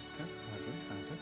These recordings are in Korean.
테스트. 하나, 둘, 하나, 둘.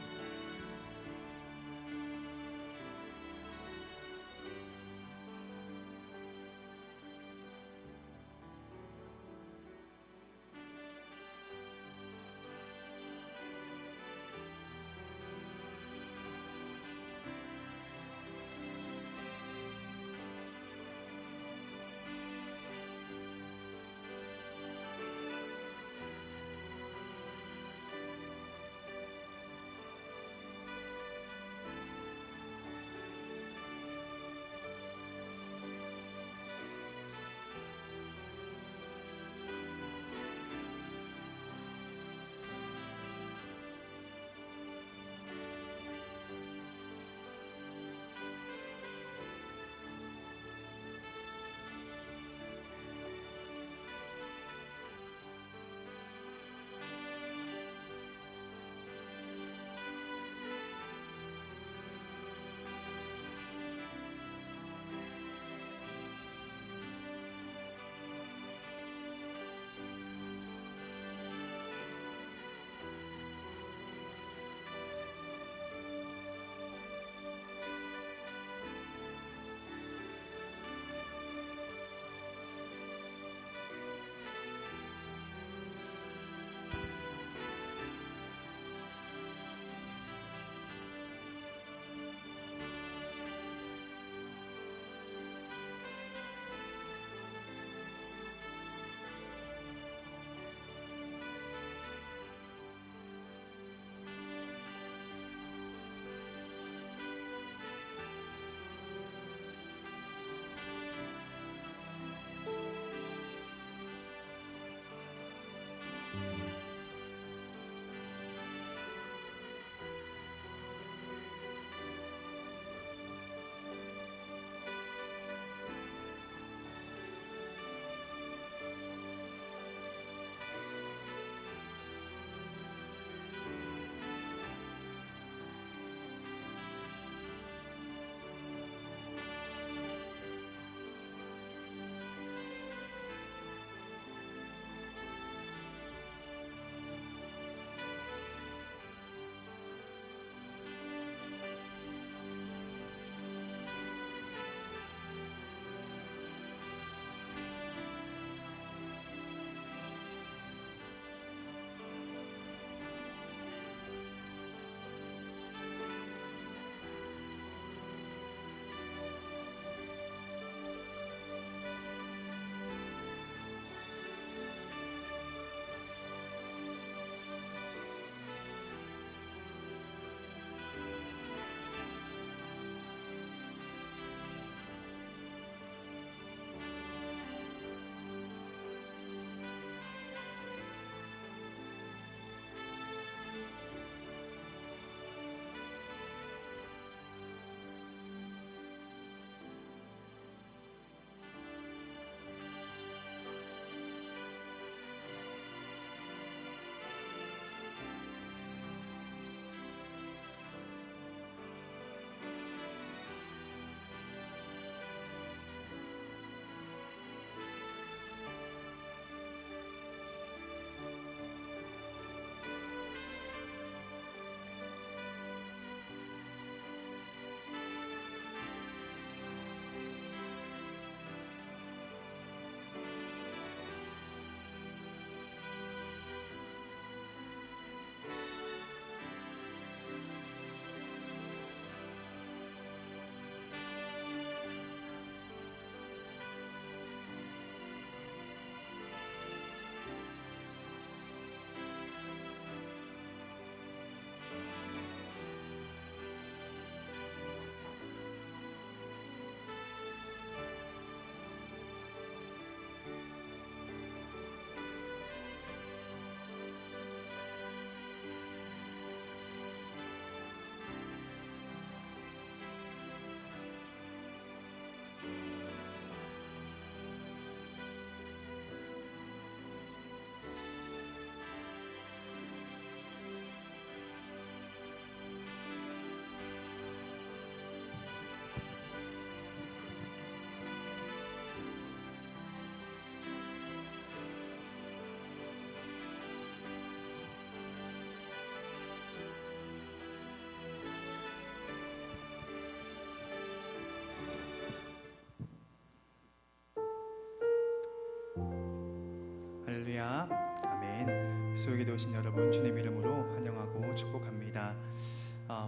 숲속에 오신 여러분 주님 이름으로 환영하고 축복합니다.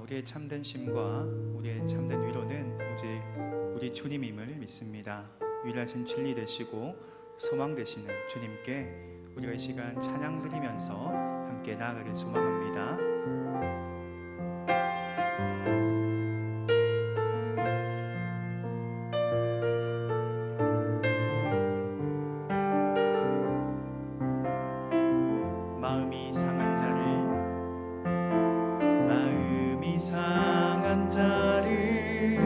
우리의 참된 쉼과 우리의 참된 위로는 오직 우리 주님임을 믿습니다. 유일하신 진리 되시고 소망 되시는 주님께 우리가 이 시간 찬양 드리면서 함께 나아가길 소망합니다. 상한 자를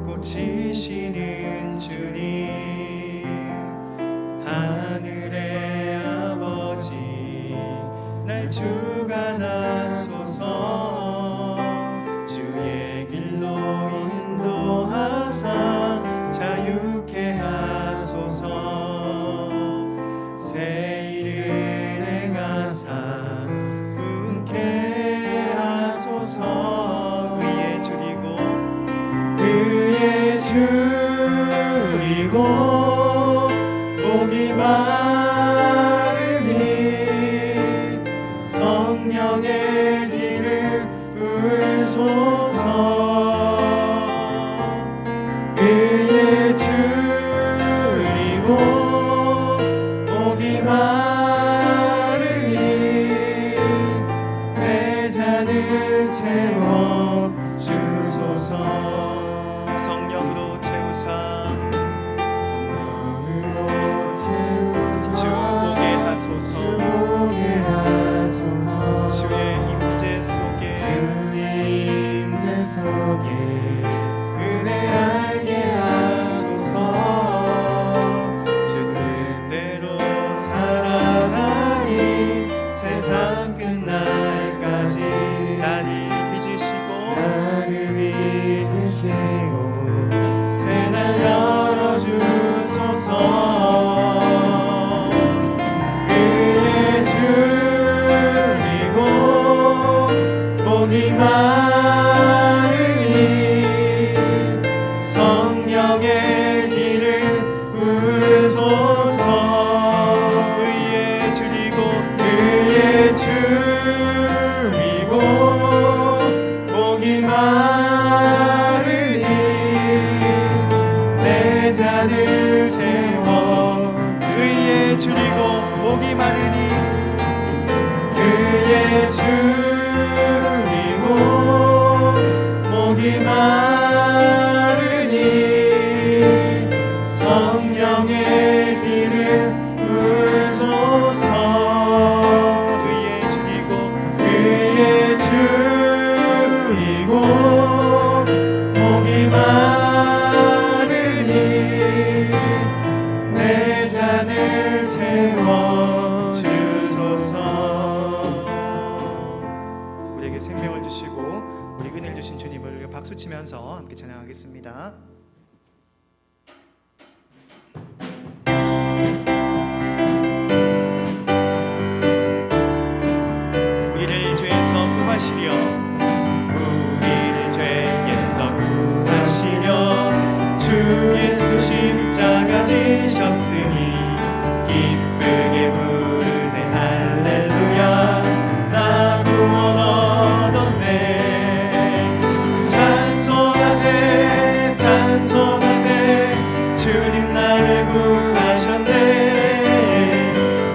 고치시는 주님, 하늘의 아버지 날 주관하소서. 주의 길로 인도하사 자유케 하소서. 새 일을 행하사 분케 하소서. 줄이고 목이 마르니 성령의 비를 부으소서. 그의 줄이고 목이 마르니 내 잔을 채워 주소서. 성령으로 채우사 주보게 하소서. 주의 임재 속에 은혜 알게 하소서. 주 뜻대로 살아가니 세상 끝날까지 나를 빚으시고 새날 열어주소서. 그의 줄이고 목이 마르니 성령의 길을 부으소서. 그의 줄이고 목이 마르니 내 잔을 채워. 그의 줄이고 목이 마르니 그의 줄이고 목이 마르니 성령의 길을 부으소서. 그의 줄이고 목이 마르니 내 잔을 채워 주소서. 우리에게 생명을 주시고 우리 은혜를 주신 주님을 박수치면서 함께 찬양하겠습니다. 우리를 죄에서 구하시려 주 예수 십자가 지셨으니 기쁘게 부르세 할렐루야. 나 구원 얻었네. 찬송하세 찬송하세 주님 나를 구하셨네.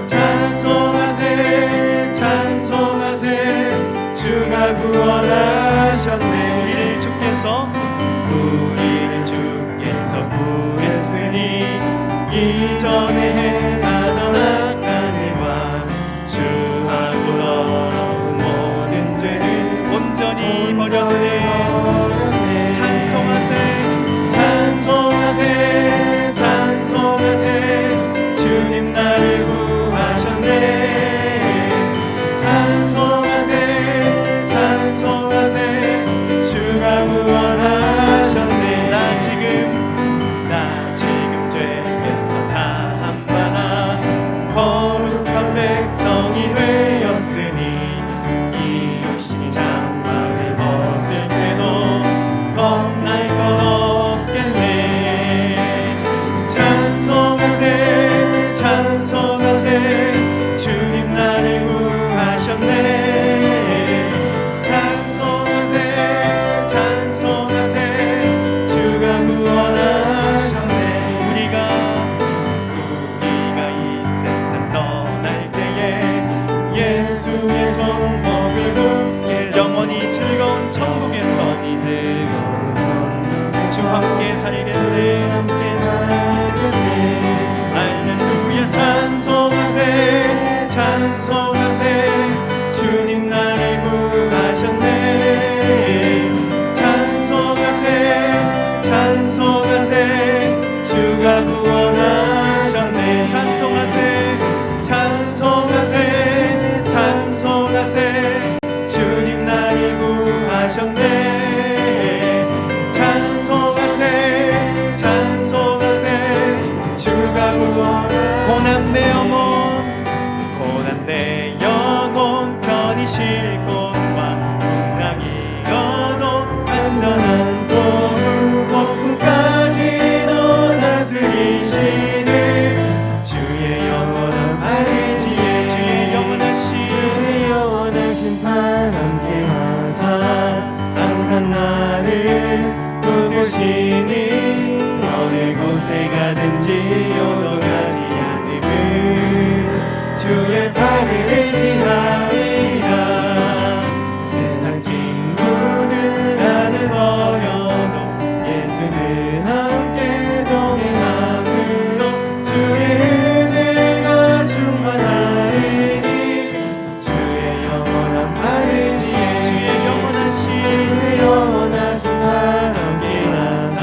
찬송하세 찬송하세 주가 구원하셨네. 우리를 주께서 구했으니 이전에 행하던 악한 일과 주하고 더러운 모든 죄를 온전히 버렸네. 찬송하세 찬송하세 찬송하세 주님 나를 구하셨네. 찬송하세 찬송하세 주가 구원하셨네. 나 지금 죄에서 사함받아 살겠네. 할렐루야 찬송하세 찬송하세 주님 나를 구하셨네. 찬송하세 찬송하세 주가 구원하셨네. 찬송하세 찬송하세 찬송하세 주님 나를 구하셨네. 찬송하세 찬송하세 주가 구원하셨네. 고난 내 영혼 고난 내 영혼 편히 쉴 곳과 풍랑이어도 안전한 곳 폭풍까지도 다스리시는 주의 영원한 바르지에 주의 영원하신 팔 함께 하사 항상 나를 붙드시니 어느 곳에 가든지 요동하지 않음은 주의 팔을 의지하리라. 세상 친구들 나를 버려도 예수는 함께 동행함으로 주의 은혜가 충만하리니 주의 영원한 바르지에 주의 영원하신 팔 함께 하사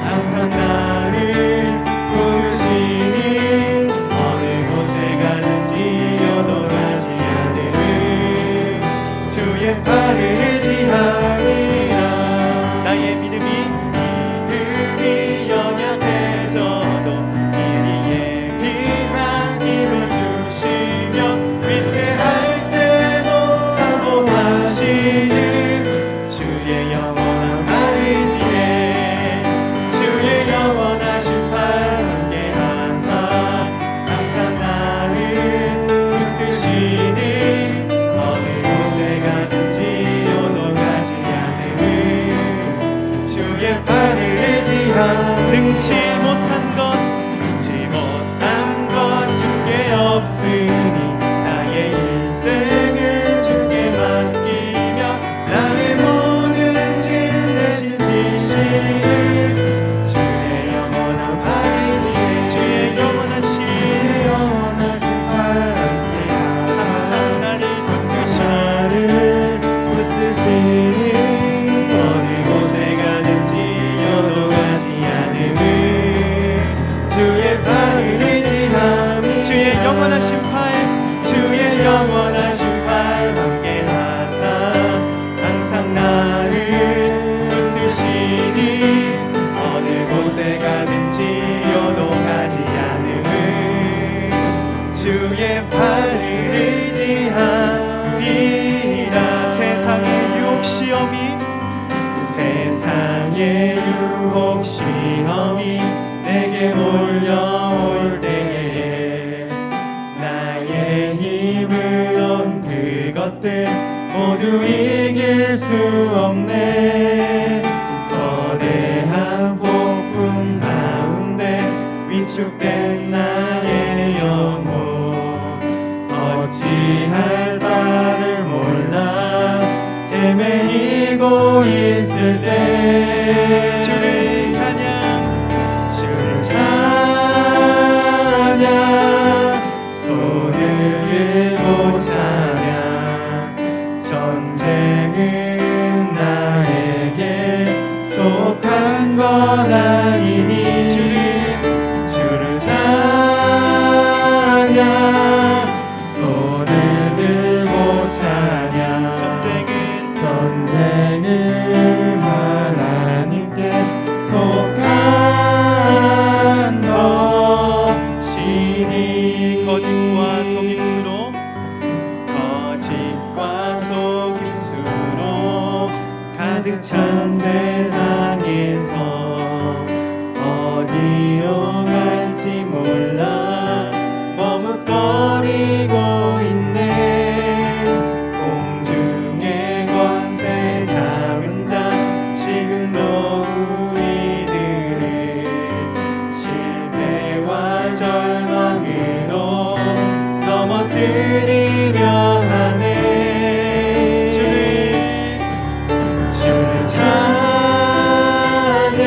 항상 나를 부르시니 어느 곳에 가든지 요동하지 않음은 주의 팔을 의지하리라. 나의 믿음이 연약해져도 이리에 비한 힘을 주시며 위태할 때도 안보하시는 주의 영원한 바르지에 주의 영원하신 팔 함께 하사 항상 나를 붙드시니 어느 곳에 가든지 요동하지 않음은 주의 팔을 의지함. 능치 못한 것 주께 없으니 나의 일생을 주께 맡기며 나의 모든 짐 대신 지시는 주의 영원한 바르지에 주의 영원하신 팔 함께 항상 나를 붙드시니 어느 곳에 가든지 요동하지 않음은 주의 팔을 의지함. 주의 영원하신 팔 주의 영원하신 팔 함께 하사 항상 나를 붙드시니 어느 곳에 가든지 요동하지 않음은 주의 팔을 의지하리라. 세상의 유혹 시험이 내게 몰려올 때에 나의 힘으론 그것들 모두 이길 수 없네. 거대한 폭풍 가운데 위축된 나의 영혼 어찌할 바를 몰라 헤매이고 있을 때 주를 찬양 손을 들고 찬양. 전쟁은 나에게 속한 것 아니니 주를 찬양 손을 들고 찬양. 전쟁은 하나님께 속한 것이니 거짓과 속임수로 가득 찬 세상에서 어디로 갈지 몰라 머뭇거리고 있네. 공중의 권세 잡은 자 지금도 우리들을 실패와 절망으로 넘어뜨리려 하네. 주를 찬양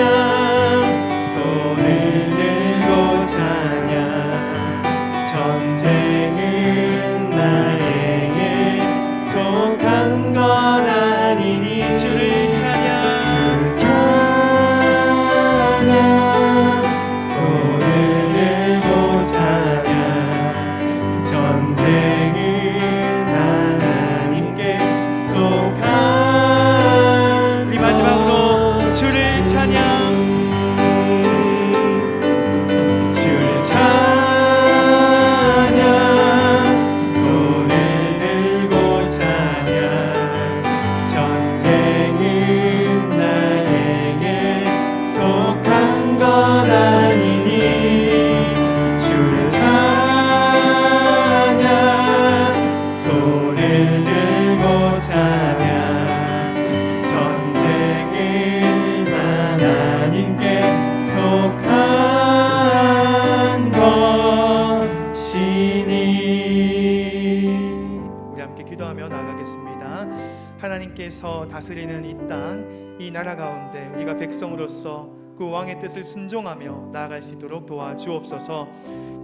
하나님께서 다스리는 이 땅, 이 나라 가운데 우리가 백성으로서 그 왕의 뜻을 순종하며 나아갈 수 있도록 도와주옵소서.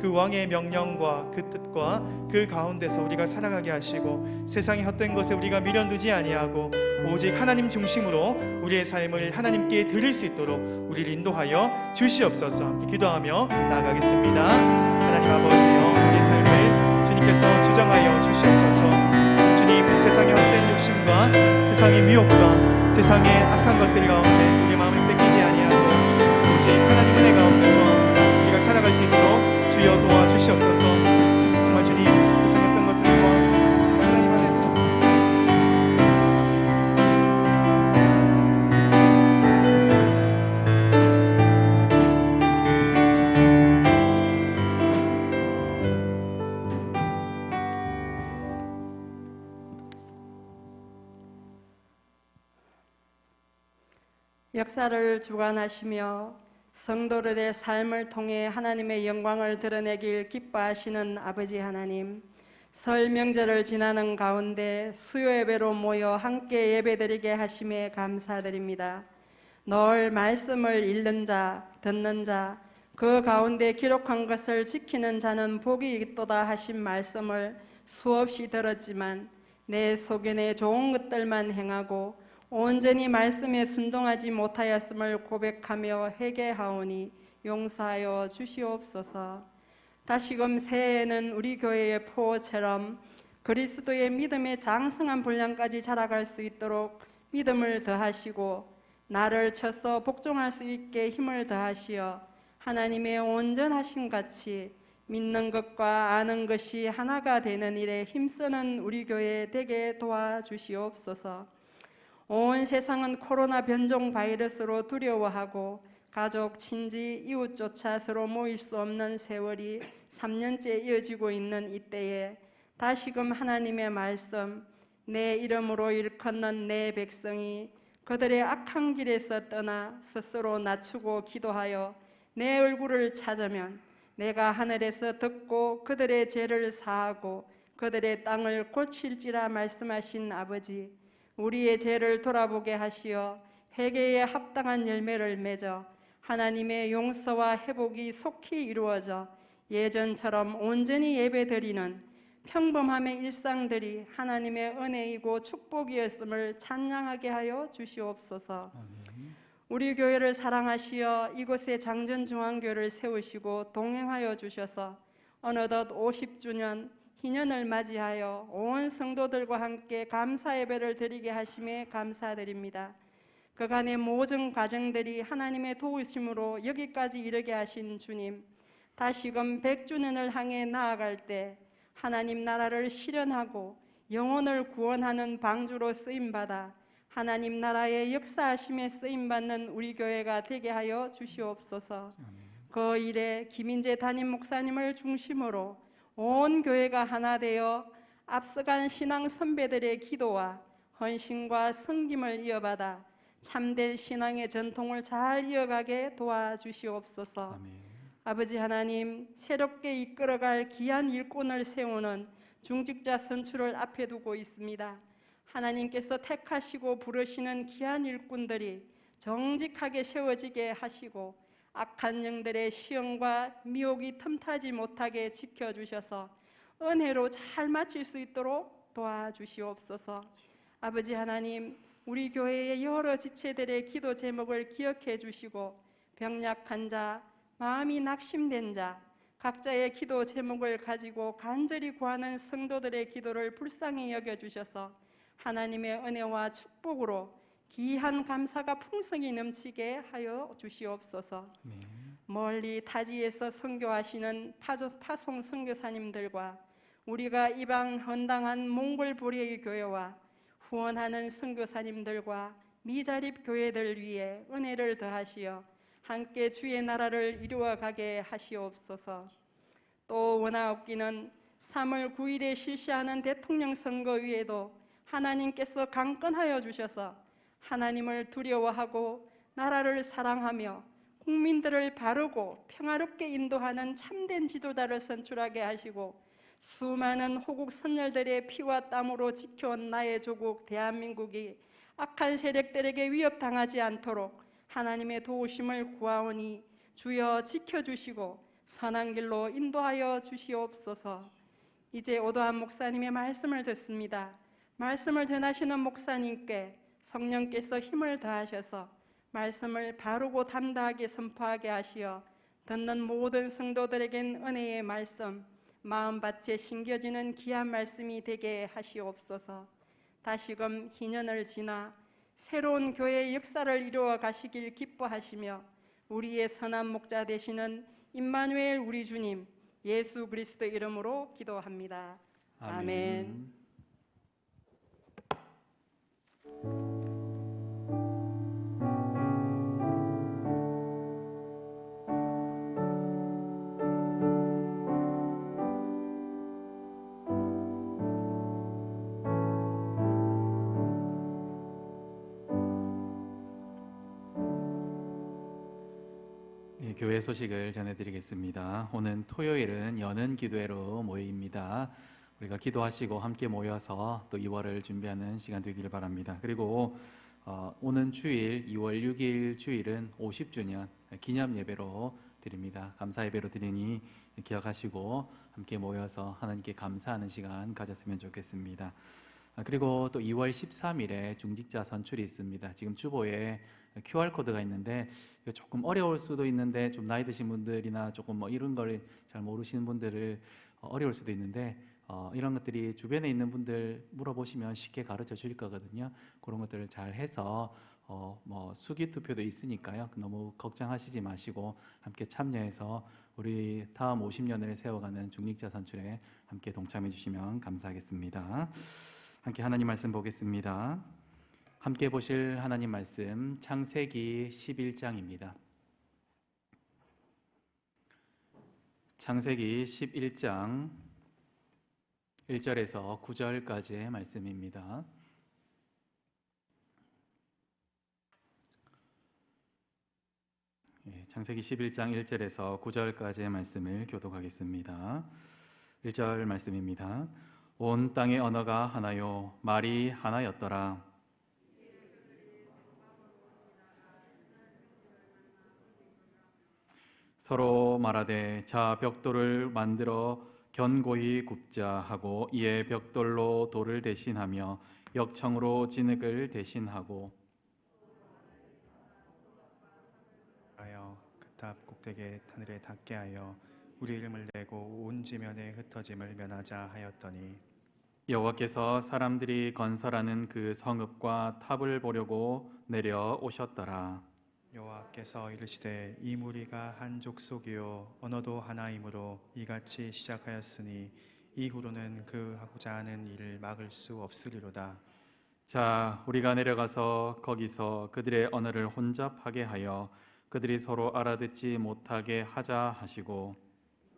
그 왕의 명령과 그 뜻과 그 가운데서 우리가 살아가게 하시고 세상의 헛된 것에 우리가 미련두지 아니하고 오직 하나님 중심으로 우리의 삶을 하나님께 드릴 수 있도록 우리를 인도하여 주시옵소서. 함께 기도하며 나아가겠습니다. 하나님 아버지여, 우리의 삶을 주님께서 주장하여 주시옵소서. 주님, 세상의 헛된 욕심과 세상의 미혹과 세상의 악한 것들 가운데 우리의 마음을 뺏기지 아니하고 오직 하나님 은혜 가운데서 우리가 살아갈 수 있도록 주여 도와주시옵소서. 정말 주님, 이상했던 것들과 하나님 안에서 역사를 주관하시며 성도들의 삶을 통해 하나님의 영광을 드러내길 기뻐하시는 아버지 하나님, 설 명절을 지나는 가운데 수요 예배로 모여 함께 예배드리게 하심에 감사드립니다. 늘 말씀을 읽는 자, 듣는 자, 그 가운데 기록한 것을 지키는 자는 복이 있도다 하신 말씀을 수없이 들었지만 내 소견에 좋은 것들만 행하고 온전히 말씀에 순종하지 못하였음을 고백하며 회개하오니 용서하여 주시옵소서. 다시금 새해에는 우리 교회의 포처럼 그리스도의 믿음의 장성한 분량까지 자라갈 수 있도록 믿음을 더하시고 나를 쳐서 복종할 수 있게 힘을 더하시어 하나님의 온전하심 같이 믿는 것과 아는 것이 하나가 되는 일에 힘쓰는 우리 교회 되게 도와주시옵소서. 온 세상은 코로나 변종 바이러스로 두려워하고 가족, 친지, 이웃조차 서로 모일 수 없는 세월이 3년째 이어지고 있는 이때에 다시금 하나님의 말씀, 내 이름으로 일컫는 내 백성이 그들의 악한 길에서 떠나 스스로 낮추고 기도하여 내 얼굴을 찾으면 내가 하늘에서 듣고 그들의 죄를 사하고 그들의 땅을 고칠지라 말씀하신 아버지, 우리의 죄를 돌아보게 하시어 회개에 합당한 열매를 맺어 하나님의 용서와 회복이 속히 이루어져 예전처럼 온전히 예배드리는 평범함의 일상들이 하나님의 은혜이고 축복이었음을 찬양하게 하여 주시옵소서. 우리 교회를 사랑하시어 이곳에 장전중앙교를 세우시고 동행하여 주셔서 어느덧 50주년 희년을 맞이하여 온 성도들과 함께 감사 예배를 드리게 하심에 감사드립니다. 그간의 모든 과정들이 하나님의 도우심으로 여기까지 이르게 하신 주님, 다시금 100주년을 향해 나아갈 때 하나님 나라를 실현하고 영혼을 구원하는 방주로 쓰임받아 하나님 나라의 역사하심에 쓰임받는 우리 교회가 되게 하여 주시옵소서. 그 일에 김인재 담임 목사님을 중심으로 온 교회가 하나 되어 앞서간 신앙 선배들의 기도와 헌신과 섬김을 이어받아 참된 신앙의 전통을 잘 이어가게 도와주시옵소서. 아멘. 아버지 하나님, 새롭게 이끌어갈 귀한 일꾼을 세우는 중직자 선출을 앞에 두고 있습니다. 하나님께서 택하시고 부르시는 귀한 일꾼들이 정직하게 세워지게 하시고 악한 영들의 시험과 미혹이 틈타지 못하게 지켜주셔서 은혜로 잘 마칠 수 있도록 도와주시옵소서. 아버지 하나님, 우리 교회의 여러 지체들의 기도 제목을 기억해 주시고 병약한 자, 마음이 낙심된 자, 각자의 기도 제목을 가지고 간절히 구하는 성도들의 기도를 불쌍히 여겨주셔서 하나님의 은혜와 축복으로 귀한 감사가 풍성히 넘치게 하여 주시옵소서. 멀리 타지에서 선교하시는 파송 선교사님들과 우리가 이방 헌당한 몽골 불의의 교회와 후원하는 선교사님들과 미자립 교회들 위해 은혜를 더하시어 함께 주의 나라를 이루어가게 하시옵소서. 또 원하옵기는 3월 9일에 실시하는 대통령 선거 위에도 하나님께서 강권하여 주셔서 하나님을 두려워하고 나라를 사랑하며 국민들을 바르고 평화롭게 인도하는 참된 지도자를 선출하게 하시고 수많은 호국 선열들의 피와 땀으로 지켜온 나의 조국 대한민국이 악한 세력들에게 위협당하지 않도록 하나님의 도우심을 구하오니 주여 지켜주시고 선한 길로 인도하여 주시옵소서. 이제 오도한 목사님의 말씀을 듣습니다. 말씀을 전하시는 목사님께 성령께서 힘을 더하셔서 말씀을 바르고 담대하게 선포하게 하시어 듣는 모든 성도들에겐 은혜의 말씀, 마음밭에 심겨지는 귀한 말씀이 되게 하시옵소서. 다시금 희년을 지나 새로운 교회의 역사를 이루어 가시길 기뻐하시며 우리의 선한 목자 되시는 임마누엘 우리 주님 예수 그리스도 이름으로 기도합니다. 아멘. 교회 소식을 전해드리겠습니다. 오늘 토요일은 여는 기도회로 모여입니다. 우리가 기도하시고 함께 모여서 또 2월을 준비하는 시간 되기를 바랍니다. 그리고 오는 주일 2월 6일 주일은 50주년 기념 예배로 드립니다. 감사 예배로 드리니 기억하시고 함께 모여서 하나님께 감사하는 시간 가졌으면 좋겠습니다. 그리고 또 2월 13일에 중직자 선출이 있습니다. 지금 주보에 QR코드가 있는데 조금 어려울 수도 있는데 좀 나이 드신 분들이나 조금 이런 걸 잘 모르시는 분들을 어려울 수도 있는데 이런 것들이 주변에 있는 분들 물어보시면 쉽게 가르쳐 줄 거거든요. 그런 것들을 잘 해서 수기 투표도 있으니까요. 너무 걱정하시지 마시고 함께 참여해서 우리 다음 50년을 세워가는 중직자 선출에 함께 동참해 주시면 감사하겠습니다. 함께 하나님 말씀 보겠습니다. 함께 보실 하나님 말씀 창세기 11장입니다. 창세기 11장 1절에서 9절까지의 말씀입니다. 창세기 11장 1절에서 9절까지의 말씀을 교독하겠습니다. 1절 말씀입니다. 온 땅의 언어가 하나요 말이 하나였더라. 서로 말하되 자 벽돌을 만들어 견고히 굽자 하고 이에 벽돌로 돌을 대신하며 역청으로 진흙을 대신하고 하여 그 탑 꼭대기에 하늘에 닿게 하여 우리 이름을 내고 온 지면에 흩어짐을 면하자 하였더니 여호와께서 사람들이 건설하는 그 성읍과 탑을 보려고 내려오셨더라. 여호와께서 이르시되 이 무리가 한 족속이요 언어도 하나이므로 이같이 시작하였으니 이후로는 그 하고자 하는 일을 막을 수 없으리로다. 자, 우리가 내려가서 거기서 그들의 언어를 혼잡하게 하여 그들이 서로 알아듣지 못하게 하자 하시고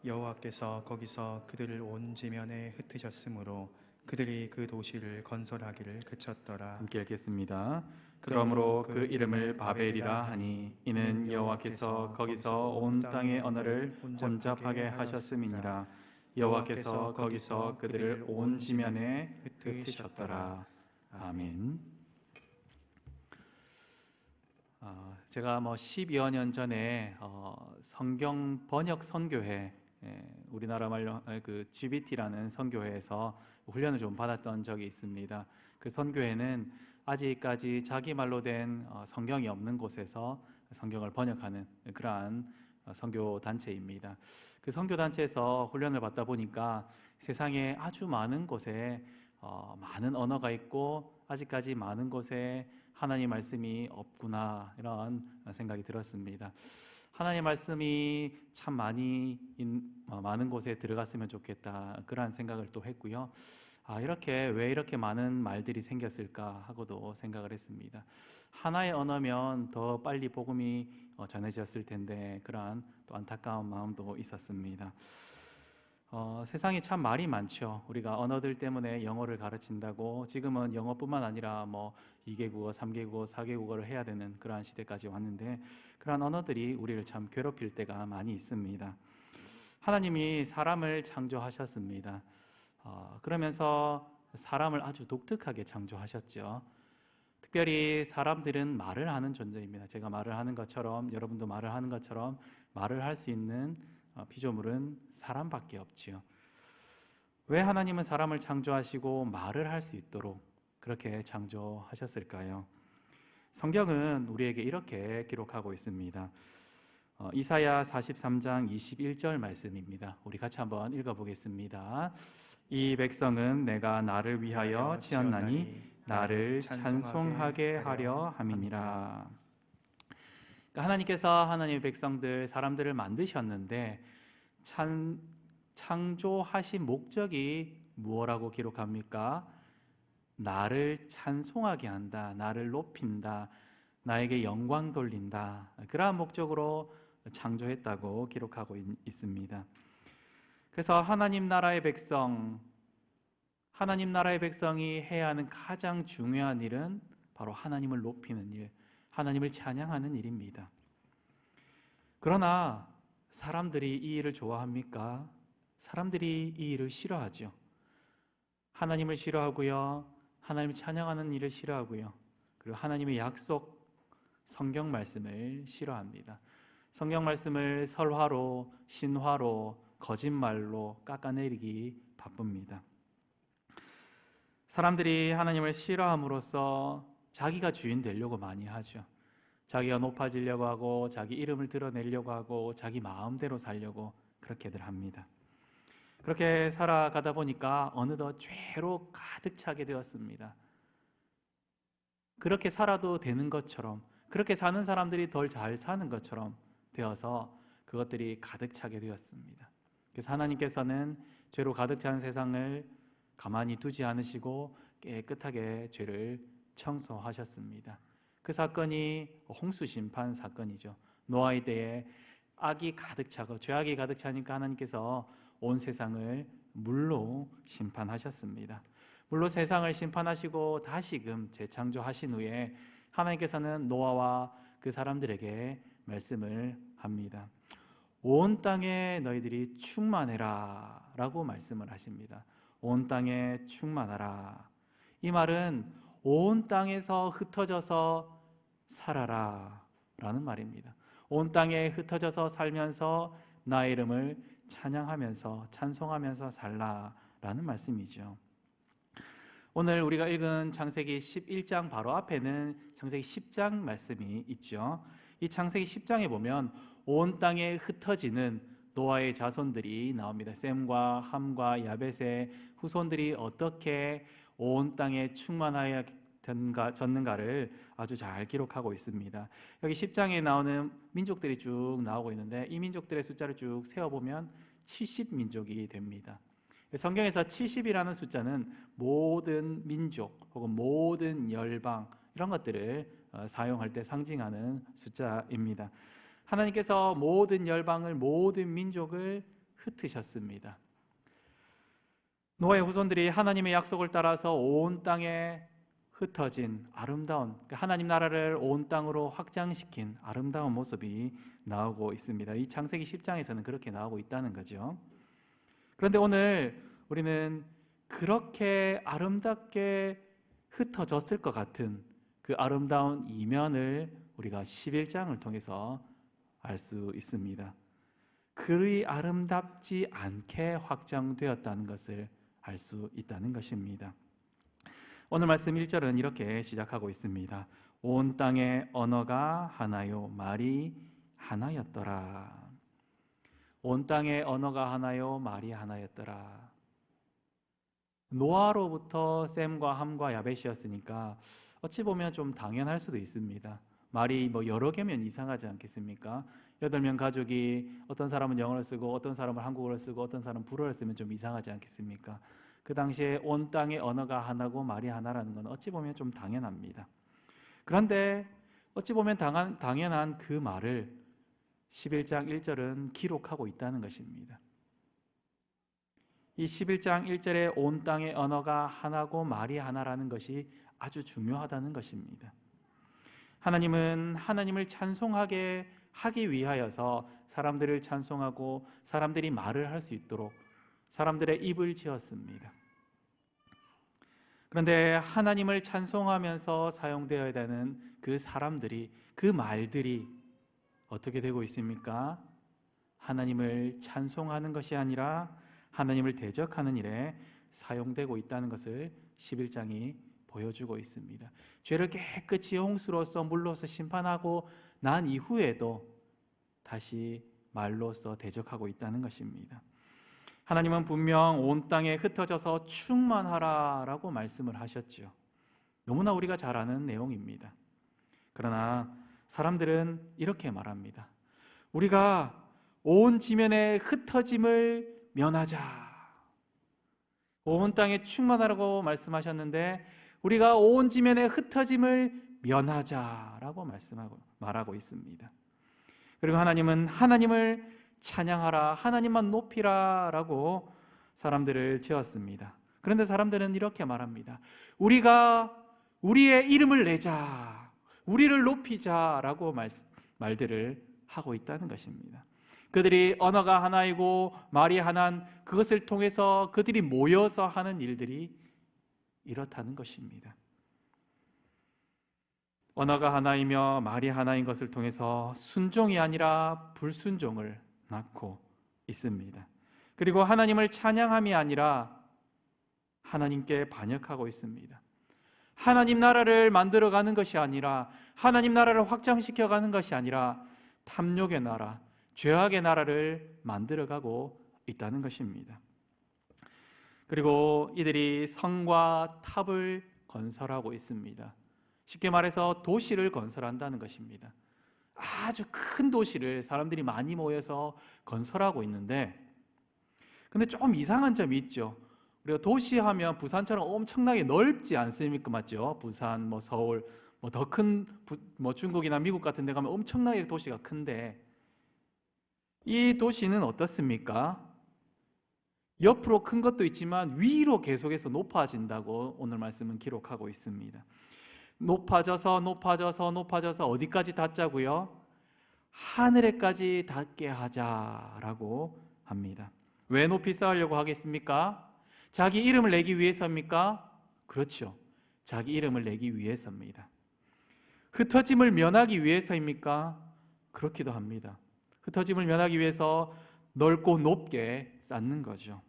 여호와께서 거기서 그들을 온 지면에 흩으셨으므로 그들이 그 도시를 건설하기를 그쳤더라. 함께 읽겠습니다. 그러므로 그 이름을 바벨이라 하니 이는 여호와께서 거기서 온 땅의 언어를 혼잡하게 하셨음이니라. 여호와께서 거기서 그들을 온 지면에 흩으셨더라. 아멘. 제가 10여 년 전에 성경 번역 선교회 우리나라 말로 그 GBT라는 선교회에서 훈련을 좀 받았던 적이 있습니다. 그 선교회는 아직까지 자기 말로 된 성경이 없는 곳에서 성경을 번역하는 그러한 선교 단체입니다. 그 선교 단체에서 훈련을 받다 보니까 세상에 아주 많은 곳에 많은 언어가 있고 아직까지 많은 곳에 하나님 말씀이 없구나 이런 생각이 들었습니다. 하나님 말씀이 참 많은 곳에 들어갔으면 좋겠다 그런 생각을 또 했고요. 왜 이렇게 많은 말들이 생겼을까 하고도 생각을 했습니다. 하나의 언어면 더 빨리 복음이 전해졌을 텐데 그러한 또 안타까운 마음도 있었습니다. 세상에 참 말이 많죠. 우리가 언어들 때문에 영어를 가르친다고 지금은 영어뿐만 아니라 2개국어, 3개국어, 4개국어를 해야 되는 그러한 시대까지 왔는데 그러한 언어들이 우리를 참 괴롭힐 때가 많이 있습니다. 하나님이 사람을 창조하셨습니다. 그러면서 사람을 아주 독특하게 창조하셨죠. 특별히 사람들은 말을 하는 존재입니다. 제가 말을 하는 것처럼, 여러분도 말을 하는 것처럼 말을 할 수 있는 피조물은 사람밖에 없지요. 왜 하나님은 사람을 창조하시고 말을 할 수 있도록 그렇게 창조하셨을까요? 성경은 우리에게 이렇게 기록하고 있습니다. 이사야 43장 21절 말씀입니다. 우리 같이 한번 읽어보겠습니다. 이 백성은 내가 나를 위하여 지었나니 나를 찬송하게 하려 함이니라. 그러니까 하나님께서 하나님의 백성들, 사람들을 만드셨는데 창조하신 목적이 무엇라고 기록합니까? 나를 찬송하게 한다, 나를 높인다, 나에게 영광 돌린다, 그러한 목적으로 창조했다고 기록하고 있습니다. 그래서 하나님 나라의 백성이 해야 하는 가장 중요한 일은 바로 하나님을 높이는 일, 하나님을 찬양하는 일입니다. 그러나 사람들이 이 일을 좋아합니까? 사람들이 이 일을 싫어하죠. 하나님을 싫어하고요, 하나님을 찬양하는 일을 싫어하고요, 그리고 하나님의 약속 성경 말씀을 싫어합니다. 성경 말씀을 설화로, 신화로, 거짓말로 깎아내리기 바쁩니다. 사람들이 하나님을 싫어함으로써 자기가 주인 되려고 많이 하죠. 자기가 높아지려고 하고, 자기 이름을 드러내려고 하고, 자기 마음대로 살려고 그렇게들 합니다. 그렇게 살아가다 보니까 어느덧 죄로 가득 차게 되었습니다. 그렇게 살아도 되는 것처럼, 그렇게 사는 사람들이 덜 잘 사는 것처럼 되어서 그것들이 가득 차게 되었습니다. 그래서 하나님께서는 죄로 가득 찬 세상을 가만히 두지 않으시고 깨끗하게 죄를 청소하셨습니다. 그 사건이 홍수 심판 사건이죠. 노아의 때에 악이 가득 차고 죄악이 가득 차니까 하나님께서 온 세상을 물로 심판하셨습니다. 물로 세상을 심판하시고 다시금 재창조하신 후에 하나님께서는 노아와 그 사람들에게 말씀을 합니다. 온 땅에 너희들이 충만해라 라고 말씀을 하십니다. 온 땅에 충만하라. 이 말은 온 땅에서 흩어져서 살아라 라는 말입니다. 온 땅에 흩어져서 살면서 나의 이름을 찬양하면서 찬송하면서 살라라는 말씀이죠. 오늘 우리가 읽은 창세기 11장 바로 앞에는 창세기 10장 말씀이 있죠. 이 창세기 10장에 보면 온 땅에 흩어지는 노아의 자손들이 나옵니다. 셈과 함과 야벳의 후손들이 어떻게 온 땅에 충만하였던가를 아주 잘 기록하고 있습니다. 여기 10장에 나오는 민족들이 쭉 나오고 있는데 이 민족들의 숫자를 쭉 세어보면 70민족이 됩니다. 성경에서 70이라는 숫자는 모든 민족 혹은 모든 열방 이런 것들을 사용할 때 상징하는 숫자입니다. 하나님께서 모든 열방을, 모든 민족을 흩으셨습니다. 노아의 후손들이 하나님의 약속을 따라서 온 땅에 흩어진 아름다운, 하나님 나라를 온 땅으로 확장시킨 아름다운 모습이 나오고 있습니다. 이 창세기 10장에서는 그렇게 나오고 있다는 거죠. 그런데 오늘 우리는 그렇게 아름답게 흩어졌을 것 같은 그 아름다운 이면을 우리가 11장을 통해서 알 수 있습니다. 그리 아름답지 않게 확장되었다는 것을 알 수 있다는 것입니다. 오늘 말씀 1절은 이렇게 시작하고 있습니다. 온 땅의 언어가 하나요, 말이 하나였더라. 온 땅의 언어가 하나요, 말이 하나였더라. 노아로부터 셈과 함과 야벳이었으니까 어찌 보면 좀 당연할 수도 있습니다. 말이 여러 개면 이상하지 않겠습니까? 8명 가족이 어떤 사람은 영어를 쓰고 어떤 사람은 한국어를 쓰고 어떤 사람은 불어를 쓰면 좀 이상하지 않겠습니까? 그 당시에 온 땅의 언어가 하나고 말이 하나라는 건 어찌 보면 좀 당연합니다. 그런데 어찌 보면 당연한 그 말을 11장 1절은 기록하고 있다는 것입니다. 이 11장 1절에 온 땅의 언어가 하나고 말이 하나라는 것이 아주 중요하다는 것입니다. 하나님은 하나님을 찬송하게 하기 위하여서 사람들을 찬송하고 사람들이 말을 할 수 있도록 사람들의 입을 지었습니다. 그런데 하나님을 찬송하면서 사용되어야 되는 그 사람들이, 그 말들이 어떻게 되고 있습니까? 하나님을 찬송하는 것이 아니라 하나님을 대적하는 일에 사용되고 있다는 것을 11장이 보여주고 있습니다. 죄를 깨끗이 홍수로서 물로서 심판하고 난 이후에도 다시 말로서 대적하고 있다는 것입니다. 하나님은 분명 온 땅에 흩어져서 충만하라라고 말씀을 하셨죠. 너무나 우리가 잘 아는 내용입니다. 그러나 사람들은 이렇게 말합니다. 우리가 온 지면에 흩어짐을 면하자. 온 땅에 충만하라고 말씀하셨는데 우리가 온 지면에 흩어짐을 면하자라고 말하고 있습니다. 그리고 하나님은 하나님을 찬양하라, 하나님만 높이라 라고 사람들을 지었습니다. 그런데 사람들은 이렇게 말합니다. 우리가 우리의 이름을 내자, 우리를 높이자라고 말들을 하고 있다는 것입니다. 그들이 언어가 하나이고 말이 하나인 그것을 통해서 그들이 모여서 하는 일들이 이렇다는 것입니다. 언어가 하나이며 말이 하나인 것을 통해서 순종이 아니라 불순종을 낳고 있습니다. 그리고 하나님을 찬양함이 아니라 하나님께 반역하고 있습니다. 하나님 나라를 만들어가는 것이 아니라, 하나님 나라를 확장시켜가는 것이 아니라 탐욕의 나라, 죄악의 나라를 만들어가고 있다는 것입니다. 그리고 이들이 성과 탑을 건설하고 있습니다. 쉽게 말해서 도시를 건설한다는 것입니다. 아주 큰 도시를 사람들이 많이 모여서 건설하고 있는데, 근데 좀 이상한 점이 있죠. 우리가 도시하면 부산처럼 엄청나게 넓지 않습니까? 맞죠? 부산, 서울, 더 큰 중국이나 미국 같은 데 가면 엄청나게 도시가 큰데, 이 도시는 어떻습니까? 옆으로 큰 것도 있지만 위로 계속해서 높아진다고 오늘 말씀은 기록하고 있습니다. 높아져서 어디까지 닿자고요? 하늘에까지 닿게 하자라고 합니다. 왜 높이 쌓으려고 하겠습니까? 자기 이름을 내기 위해서입니까? 그렇죠. 자기 이름을 내기 위해서입니다. 흩어짐을 면하기 위해서입니까? 그렇기도 합니다. 흩어짐을 면하기 위해서 넓고 높게 쌓는 거죠.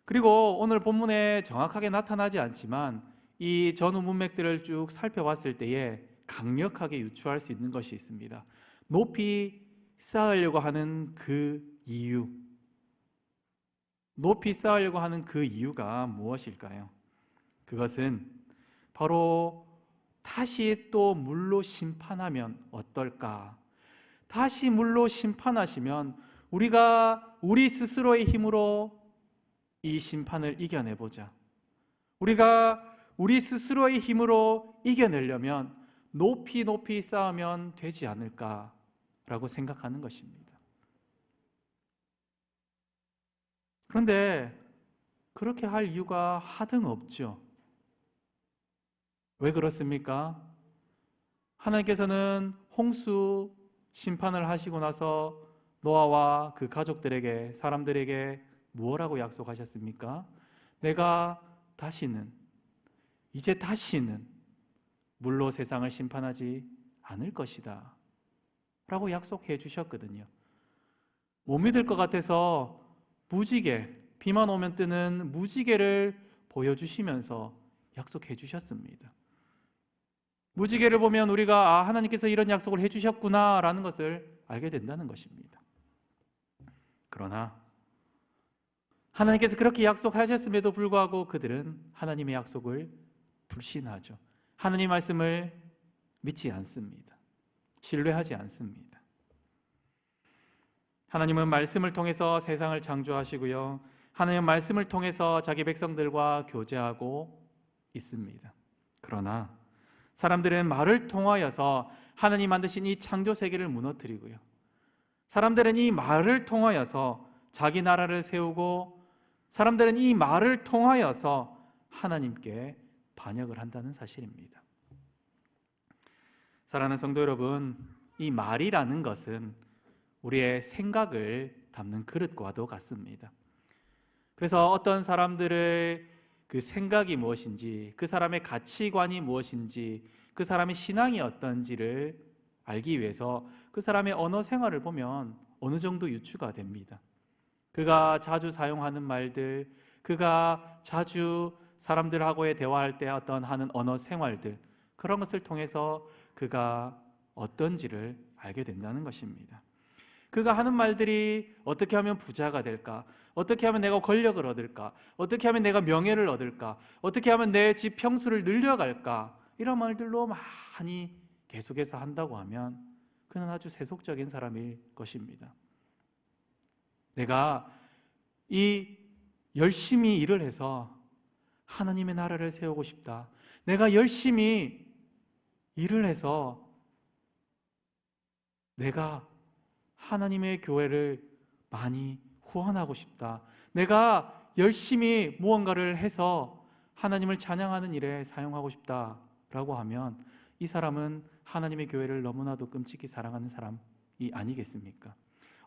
그리고 오늘 본문에 정확하게 나타나지 않지만 이 전후 문맥들을 쭉 살펴봤을 때에 강력하게 유추할 수 있는 것이 있습니다. 높이 쌓으려고 하는 그 이유, 높이 쌓으려고 하는 그 이유가 무엇일까요? 그것은 바로 다시 또 물로 심판하면 어떨까? 다시 물로 심판하시면 우리가 우리 스스로의 힘으로 이 심판을 이겨내보자. 우리가 우리 스스로의 힘으로 이겨내려면 높이 쌓으면 되지 않을까라고 생각하는 것입니다. 그런데 그렇게 할 이유가 하등 없죠. 왜 그렇습니까? 하나님께서는 홍수 심판을 하시고 나서 노아와 그 가족들에게, 사람들에게 무엇라고 약속하셨습니까? 내가 이제 다시는 물로 세상을 심판하지 않을 것이다 라고 약속해 주셨거든요. 못 믿을 것 같아서 무지개, 비만 오면 뜨는 무지개를 보여주시면서 약속해 주셨습니다. 무지개를 보면 우리가 하나님께서 이런 약속을 해주셨구나 라는 것을 알게 된다는 것입니다. 그러나 하나님께서 그렇게 약속하셨음에도 불구하고 그들은 하나님의 약속을 불신하죠. 하나님 말씀을 믿지 않습니다. 신뢰하지 않습니다. 하나님은 말씀을 통해서 세상을 창조하시고요, 하나님은 말씀을 통해서 자기 백성들과 교제하고 있습니다. 그러나 사람들은 말을 통하여서 하나님 만드신 이 창조 세계를 무너뜨리고요, 사람들은 이 말을 통하여서 자기 나라를 세우고, 사람들은 이 말을 통하여서 하나님께 반역을 한다는 사실입니다. 사랑하는 성도 여러분, 이 말이라는 것은 우리의 생각을 담는 그릇과도 같습니다. 그래서 어떤 사람들의 그 생각이 무엇인지, 그 사람의 가치관이 무엇인지, 그 사람의 신앙이 어떤지를 알기 위해서 그 사람의 언어 생활을 보면 어느 정도 유추가 됩니다. 그가 자주 사용하는 말들, 그가 자주 사람들하고의 대화할 때 어떤 하는 언어 생활들, 그런 것을 통해서 그가 어떤지를 알게 된다는 것입니다. 그가 하는 말들이 어떻게 하면 부자가 될까? 어떻게 하면 내가 권력을 얻을까? 어떻게 하면 내가 명예를 얻을까? 어떻게 하면 내 집 평수를 늘려갈까? 이런 말들로 많이 계속해서 한다고 하면 그는 아주 세속적인 사람일 것입니다. 내가 이 열심히 일을 해서 하나님의 나라를 세우고 싶다. 내가 열심히 일을 해서 내가 하나님의 교회를 많이 후원하고 싶다. 내가 열심히 무언가를 해서 하나님을 찬양하는 일에 사용하고 싶다라고 하면 이 사람은 하나님의 교회를 너무나도 끔찍히 사랑하는 사람이 아니겠습니까?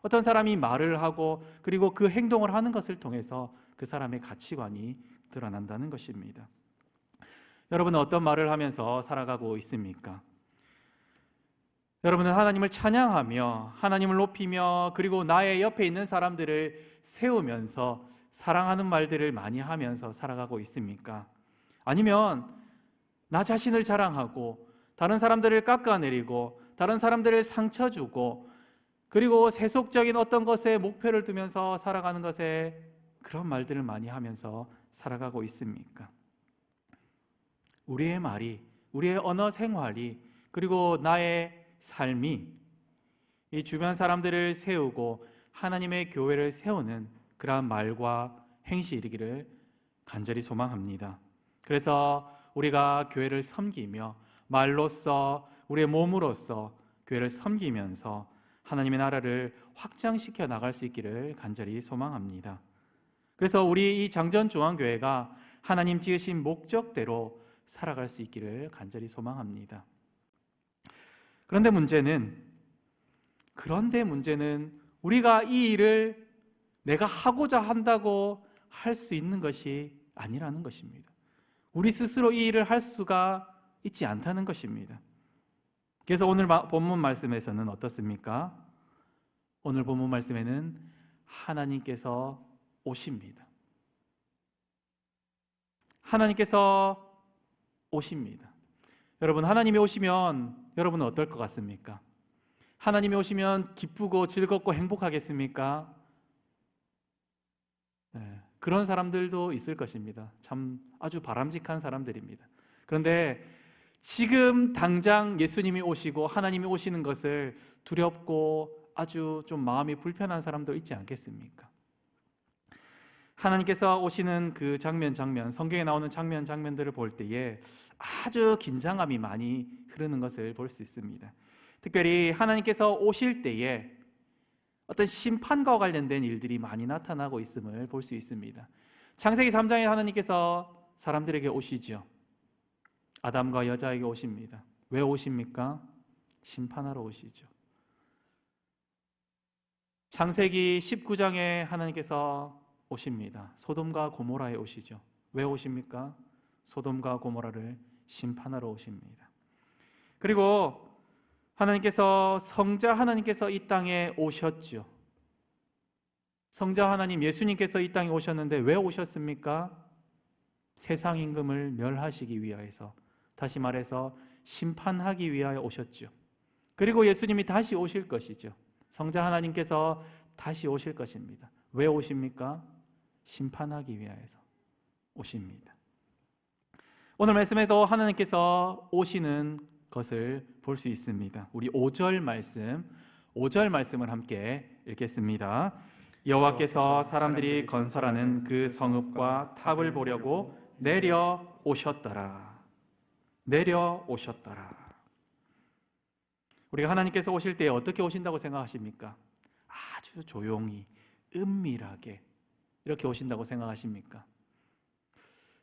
어떤 사람이 말을 하고 그리고 그 행동을 하는 것을 통해서 그 사람의 가치관이 드러난다는 것입니다. 여러분은 어떤 말을 하면서 살아가고 있습니까? 여러분은 하나님을 찬양하며 하나님을 높이며 그리고 나의 옆에 있는 사람들을 세우면서 사랑하는 말들을 많이 하면서 살아가고 있습니까? 아니면 나 자신을 자랑하고 다른 사람들을 깎아내리고 다른 사람들을 상처 주고 그리고 세속적인 어떤 것에 목표를 두면서 살아가는 것에 그런 말들을 많이 하면서 살아가고 있습니까? 우리의 말이, 우리의 언어 생활이 그리고 나의 삶이 이 주변 사람들을 세우고 하나님의 교회를 세우는 그러한 말과 행실이기를 간절히 소망합니다. 그래서 우리가 교회를 섬기며 말로써 우리의 몸으로써 교회를 섬기면서 하나님의 나라를 확장시켜 나갈 수 있기를 간절히 소망합니다. 그래서 우리 이 장전중앙교회가 하나님 지으신 목적대로 살아갈 수 있기를 간절히 소망합니다. 그런데 문제는 우리가 이 일을 내가 하고자 한다고 할 수 있는 것이 아니라는 것입니다. 우리 스스로 이 일을 할 수가 있지 않다는 것입니다. 그래서 오늘 본문 말씀에서는 어떻습니까? 오늘 본문 말씀에는 하나님께서 오십니다. 하나님께서 오십니다. 여러분, 하나님이 오시면 여러분은 어떨 것 같습니까? 하나님이 오시면 기쁘고 즐겁고 행복하겠습니까? 네, 그런 사람들도 있을 것입니다. 참 아주 바람직한 사람들입니다. 그런데 지금 당장 예수님이 오시고 하나님이 오시는 것을 두렵고 아주 좀 마음이 불편한 사람도 있지 않겠습니까? 하나님께서 오시는 그 장면, 성경에 나오는 장면들을 볼 때에 아주 긴장감이 많이 흐르는 것을 볼 수 있습니다. 특별히 하나님께서 오실 때에 어떤 심판과 관련된 일들이 많이 나타나고 있음을 볼 수 있습니다. 창세기 3장에 하나님께서 사람들에게 오시죠. 아담과 여자에게 오십니다. 왜 오십니까? 심판하러 오시죠. 창세기 19장에 하나님께서 오십니다. 소돔과 고모라에 오시죠. 왜 오십니까? 소돔과 고모라를 심판하러 오십니다. 그리고 성자 하나님께서 이 땅에 오셨죠. 성자 하나님 예수님께서 이 땅에 오셨는데 왜 오셨습니까? 세상 임금을 멸하시기 위하여서, 다시 말해서 심판하기 위하여 오셨죠. 그리고 예수님이 다시 오실 것이죠. 성자 하나님께서 다시 오실 것입니다. 왜 오십니까? 심판하기 위하여서 오십니다. 오늘 말씀에도 하나님께서 오시는 것을 볼 수 있습니다. 우리 5절 말씀을 함께 읽겠습니다. 여호와께서 사람들이 건설하는 그 성읍과 탑을 보려고 내려오셨더라. 우리가 하나님께서 오실 때 어떻게 오신다고 생각하십니까? 아주 조용히, 은밀하게 이렇게 오신다고 생각하십니까?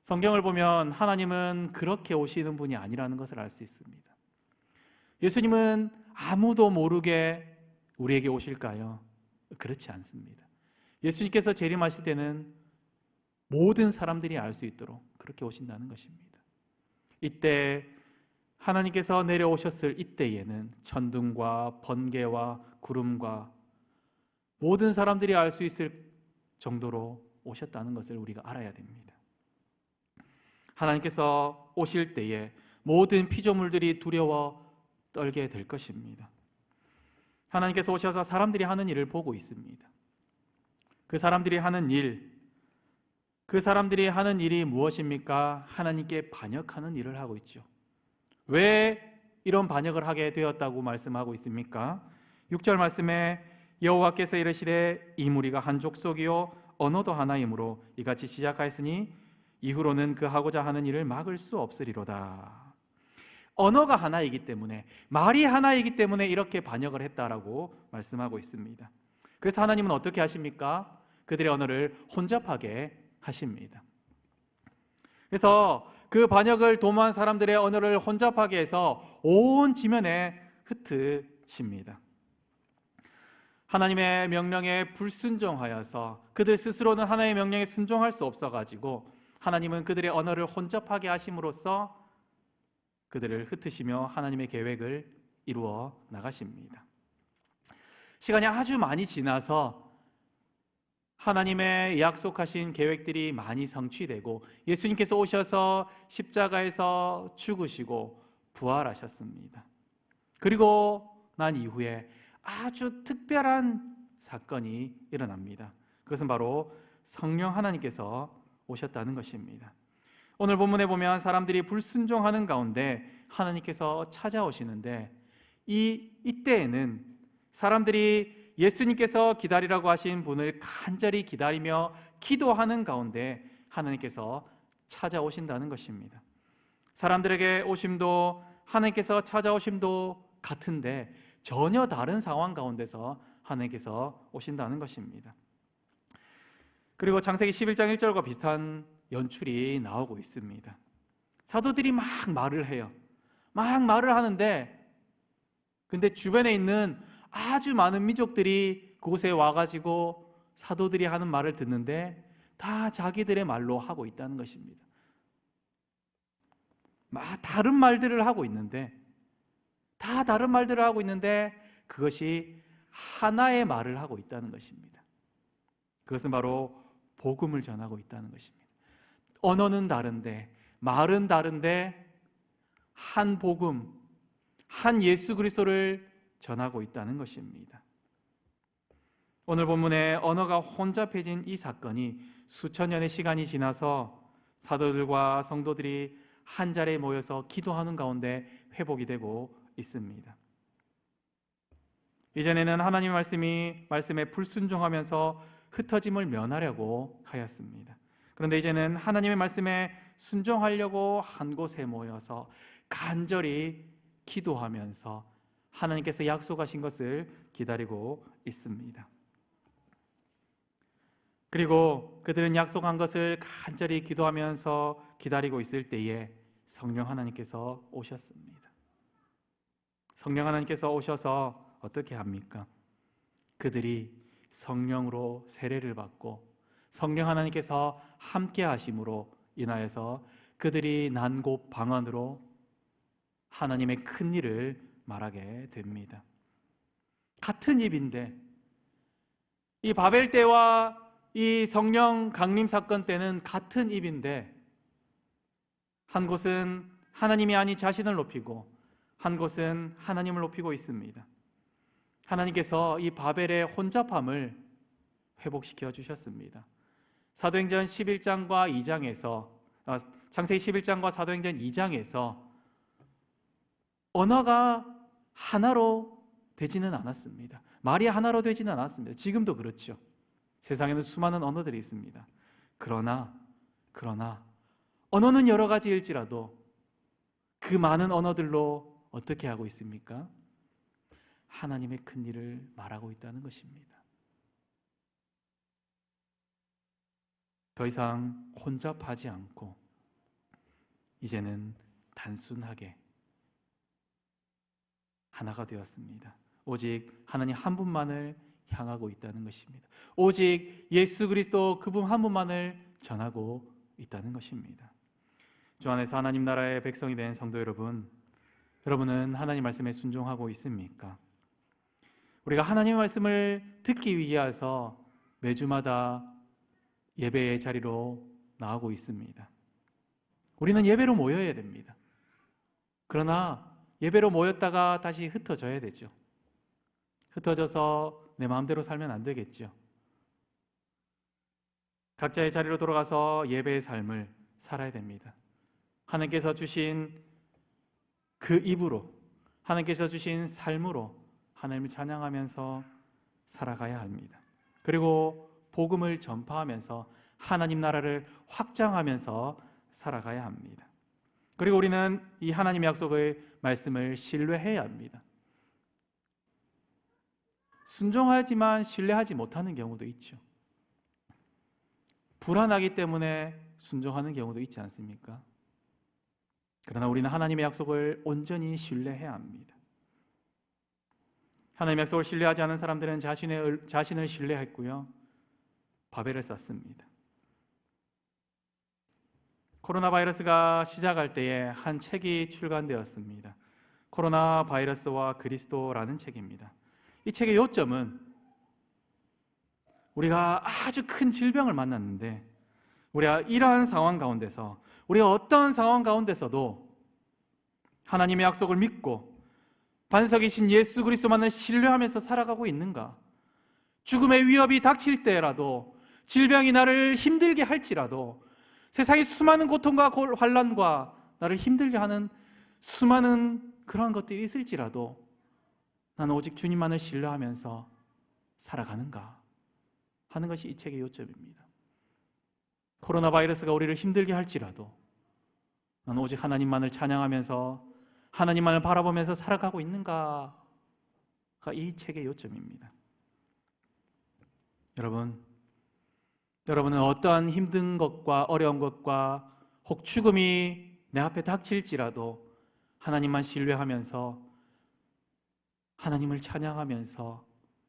성경을 보면 하나님은 그렇게 오시는 분이 아니라는 것을 알 수 있습니다. 예수님은 아무도 모르게 우리에게 오실까요? 그렇지 않습니다. 예수님께서 재림하실 때는 모든 사람들이 알 수 있도록 그렇게 오신다는 것입니다. 이때 하나님께서 내려오셨을 이때에는 천둥과 번개와 구름과 모든 사람들이 알 수 있을 정도로 오셨다는 것을 우리가 알아야 됩니다. 하나님께서 오실 때에 모든 피조물들이 두려워 떨게 될 것입니다. 하나님께서 오셔서 사람들이 하는 일을 보고 있습니다. 그 사람들이 하는 일이 무엇입니까? 하나님께 반역하는 일을 하고 있죠. 왜 이런 반역을 하게 되었다고 말씀하고 있습니까? 6절 말씀에 여호와께서 이르시되 이 무리가 한 족속이요 언어도 하나이므로 이같이 시작하였으니 이후로는 그 하고자 하는 일을 막을 수 없으리로다. 언어가 하나이기 때문에, 말이 하나이기 때문에 이렇게 반역을 했다라고 말씀하고 있습니다. 그래서 하나님은 어떻게 하십니까? 그들의 언어를 혼잡하게 하십니다. 그래서 그 반역을 도모한 사람들의 언어를 혼잡하게 해서 온 지면에 흩으십니다. 하나님의 명령에 불순종하여서 그들 스스로는 하나님의 명령에 순종할 수 없어가지고 하나님은 그들의 언어를 혼잡하게 하심으로써 그들을 흩으시며 하나님의 계획을 이루어 나가십니다. 시간이 아주 많이 지나서 하나님의 약속하신 계획들이 많이 성취되고 예수님께서 오셔서 십자가에서 죽으시고 부활하셨습니다. 그리고 난 이후에 아주 특별한 사건이 일어납니다. 그것은 바로 성령 하나님께서 오셨다는 것입니다. 오늘 본문에 보면 사람들이 불순종하는 가운데 하나님께서 찾아오시는데 이때에는 사람들이 예수님께서 기다리라고 하신 분을 간절히 기다리며 기도하는 가운데 하나님께서 찾아오신다는 것입니다. 사람들에게 오심도 하나님께서 찾아오심도 같은데 전혀 다른 상황 가운데서 하나님께서 오신다는 것입니다. 그리고 창세기 11장 1절과 비슷한 연출이 나오고 있습니다. 사도들이 막 말을 해요. 막 말을 하는데 근데 주변에 있는 아주 많은 민족들이 그곳에 와가지고 사도들이 하는 말을 듣는데 다 자기들의 말로 하고 있다는 것입니다. 다른 말들을 하고 있는데 다 다른 말들을 하고 있는데 그것이 하나의 말을 하고 있다는 것입니다. 그것은 바로 복음을 전하고 있다는 것입니다. 언어는 다른데 말은 다른데 한 복음, 한 예수 그리스도를 전하고 있다는 것입니다. 오늘 본문에 언어가 혼잡해진 이 사건이 수천 년의 시간이 지나서 사도들과 성도들이 한 자리에 모여서 기도하는 가운데 회복이 되고 있습니다. 이전에는 하나님의 말씀에 불순종하면서 흩어짐을 면하려고 하였습니다. 그런데 이제는 하나님의 말씀에 순종하려고 한 곳에 모여서 간절히 기도하면서 하나님께서 약속하신 것을 기다리고 있습니다. 그리고 그들은 약속한 것을 간절히 기도하면서 기다리고 있을 때에 성령 하나님께서 오셨습니다. 성령 하나님께서 오셔서 어떻게 합니까? 그들이 성령으로 세례를 받고 성령 하나님께서 함께 하심으로 인하여서 그들이 난 곳 방언으로 하나님의 큰 일을 말하게 됩니다. 같은 입인데 이 바벨 때와 이 성령 강림 사건 때는 같은 입인데 한 곳은 하나님이 아닌 자신을 높이고 한 곳은 하나님을 높이고 있습니다. 하나님께서 이 바벨의 혼잡함을 회복시켜 주셨습니다. 사도행전 11장과 2장에서 창세기 11장과 사도행전 2장에서 언어가 하나로 되지는 않았습니다. 말이 하나로 되지는 않았습니다. 지금도 그렇죠. 세상에는 수많은 언어들이 있습니다. 그러나 언어는 여러 가지일지라도 그 많은 언어들로 어떻게 하고 있습니까? 하나님의 큰 일을 말하고 있다는 것입니다. 더 이상 혼잡하지 않고 이제는 단순하게 하나가 되었습니다. 오직 하나님 한 분만을 향하고 있다는 것입니다. 오직 예수 그리스도 그분 한 분만을 전하고 있다는 것입니다. 주 안에서 하나님 나라의 백성이 된 성도 여러분, 여러분은 하나님 말씀에 순종하고 있습니까? 우리가 하나님의 말씀을 듣기 위해서 매주마다 예배의 자리로 나오고 있습니다. 우리는 예배로 모여야 됩니다. 그러나 예배로 모였다가 다시 흩어져야 되죠. 흩어져서 내 마음대로 살면 안 되겠죠. 각자의 자리로 돌아가서 예배의 삶을 살아야 됩니다. 하나님께서 주신 그 입으로, 하나님께서 주신 삶으로 하나님을 찬양하면서 살아가야 합니다. 그리고 복음을 전파하면서 하나님 나라를 확장하면서 살아가야 합니다. 그리고 우리는 이 하나님의 약속의 말씀을 신뢰해야 합니다. 순종하지만 신뢰하지 못하는 경우도 있죠. 불안하기 때문에 순종하는 경우도 있지 않습니까? 그러나 우리는 하나님의 약속을 온전히 신뢰해야 합니다. 하나님의 약속을 신뢰하지 않은 사람들은 자신을 신뢰했고요, 바벨을 쌓습니다. 코로나 바이러스가 시작할 때에 한 책이 출간되었습니다. 코로나 바이러스와 그리스도라는 책입니다. 이 책의 요점은 우리가 아주 큰 질병을 만났는데, 우리가 이러한 상황 가운데서, 우리가 어떤 상황 가운데서도 하나님의 약속을 믿고 반석이신 예수 그리스도만을 신뢰하면서 살아가고 있는가? 죽음의 위협이 닥칠 때라도, 질병이 나를 힘들게 할지라도, 세상의 수많은 고통과 환난과 나를 힘들게 하는 수많은 그러한 것들이 있을지라도 나는 오직 주님만을 신뢰하면서 살아가는가 하는 것이 이 책의 요점입니다. 코로나 바이러스가 우리를 힘들게 할지라도 나는 오직 하나님만을 찬양하면서 하나님만을 바라보면서 살아가고 있는가가 이 책의 요점입니다. 여러분은 어떠한 힘든 것과 어려운 것과 혹 죽음이 내 앞에 닥칠지라도 하나님만 신뢰하면서 하나님을 찬양하면서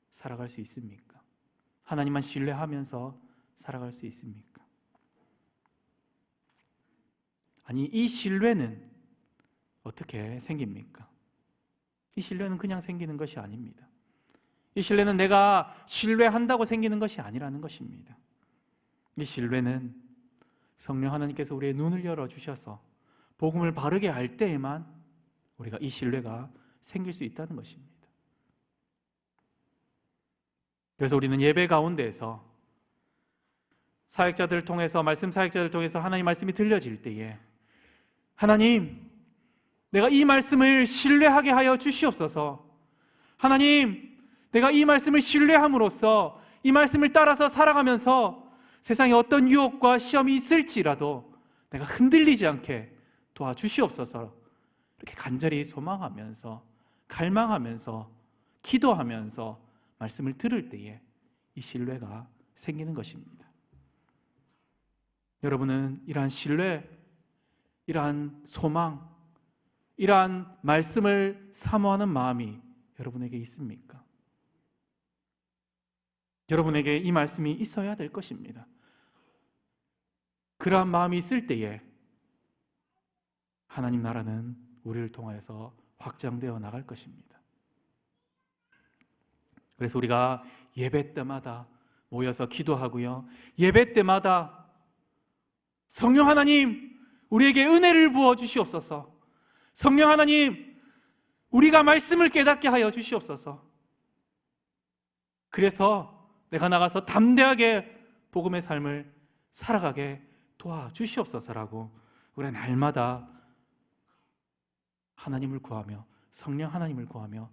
살아갈 수 있습니까? 하나님만 신뢰하면서 살아갈 수 있습니까? 아니, 이 신뢰는 어떻게 생깁니까? 이 신뢰는 그냥 생기는 것이 아닙니다. 이 신뢰는 내가 신뢰한다고 생기는 것이 아니라는 것입니다. 이 신뢰는 성령 하나님께서 우리의 눈을 열어주셔서 복음을 바르게 알 때에만 우리가 이 신뢰가 생길 수 있다는 것입니다. 그래서 우리는 예배 가운데에서 사역자들을 통해서, 말씀 사역자들을 통해서 하나님 말씀이 들려질 때에 하나님, 내가 이 말씀을 신뢰하게 하여 주시옵소서. 하나님, 내가 이 말씀을 신뢰함으로써 이 말씀을 따라서 살아가면서 세상에 어떤 유혹과 시험이 있을지라도 내가 흔들리지 않게 도와주시옵소서. 이렇게 간절히 소망하면서, 갈망하면서, 기도하면서 말씀을 들을 때에 이 신뢰가 생기는 것입니다. 여러분은 이러한 신뢰, 이러한 소망, 이러한 말씀을 사모하는 마음이 여러분에게 있습니까? 여러분에게 이 말씀이 있어야 될 것입니다. 그러한 마음이 있을 때에 하나님 나라는 우리를 통하여서 확장되어 나갈 것입니다. 그래서 우리가 예배 때마다 모여서 기도하고요, 예배 때마다 성령 하나님, 우리에게 은혜를 부어 주시옵소서. 성령 하나님, 우리가 말씀을 깨닫게 하여 주시옵소서. 그래서 내가 나가서 담대하게 복음의 삶을 살아가게 도와주시옵소서라고 우리가 날마다 하나님을 구하며, 성령 하나님을 구하며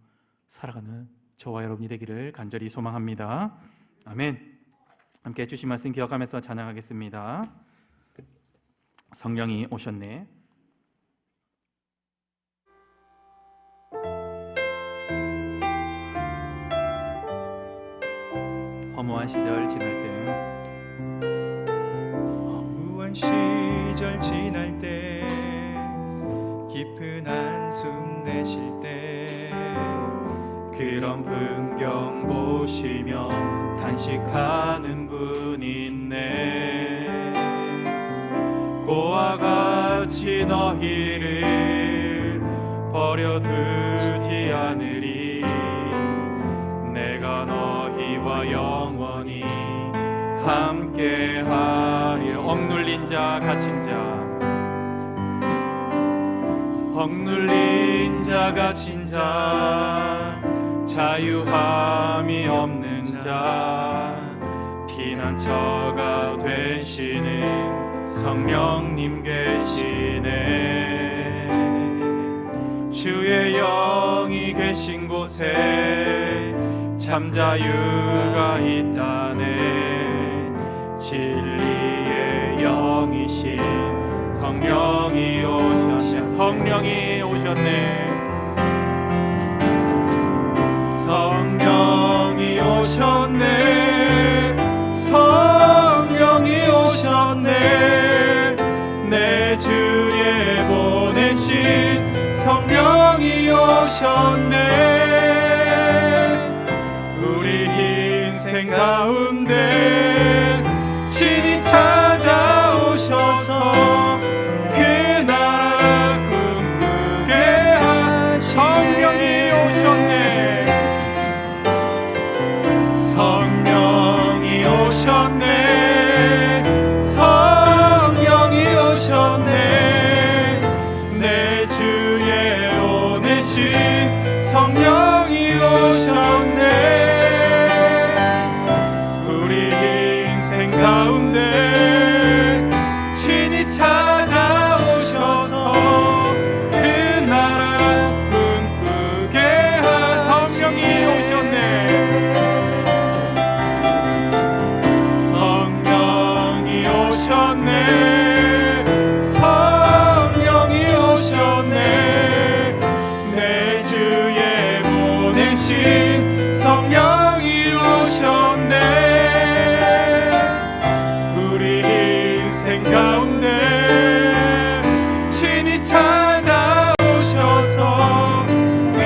살아가는 저와 여러분이 되기를 간절히 소망합니다. 아멘. 함께 해주신 말씀 기억하면서 찬양하겠습니다. 성령이 오셨네. 허무한 시절 지날 때, 허무한 시절 지날 때, 깊은 한숨 내쉴 때, 그런 풍경 보시며 탄식하는 분이 있네. 고와 같이 너희를 버려두지 않으리. 내가 너희와 영원히 함께하리. 억눌린 자 갇힌 자, 억눌린 자 갇힌 자, 자유함이 없는 자, 피난처가 되시는 성령님 계시네. 주의 영이 계신 곳에 참 자유가 있다네. 진리의 영이신 성령이 오셨네. 성령이 오셨네. 성령이 오셨네. 성령이 오셨네. 내 주에 보내신 성령이 오셨네. 우리 인생 가운데 친히 찾아오셔서 그 나라 꿈꾸게 하시네. 성령이 오셨네. 성령이 오셨네. 성령이 오셨네. 내 주에 보내신 성령이 오셨네. 우리 인생 가운데 친히 찾아오셔서 그 나라 꿈꾸게 하. 성령이 오셨네. 성령이 오셨네. 성령이 오셨네. 내 주에 보내신 성령이 오셨네. 우리 인생 가운데 친히 찾아오셔서 그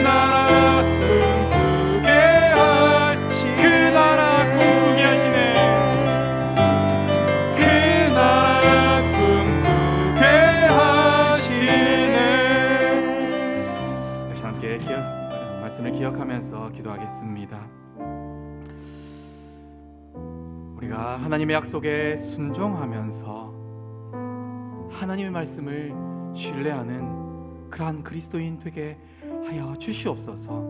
나라 꿈꾸게 하시네. 그 나라 꿈꾸게 하시네. 그 나라 꿈꾸게 하시네. 다시 함께 말씀을 기억하면서 기도하겠습니다. 우리가 하나님의 약속에 순종하면서 하나님의 말씀을 신뢰하는 그러한 그리스도인 되게 하여 주시옵소서.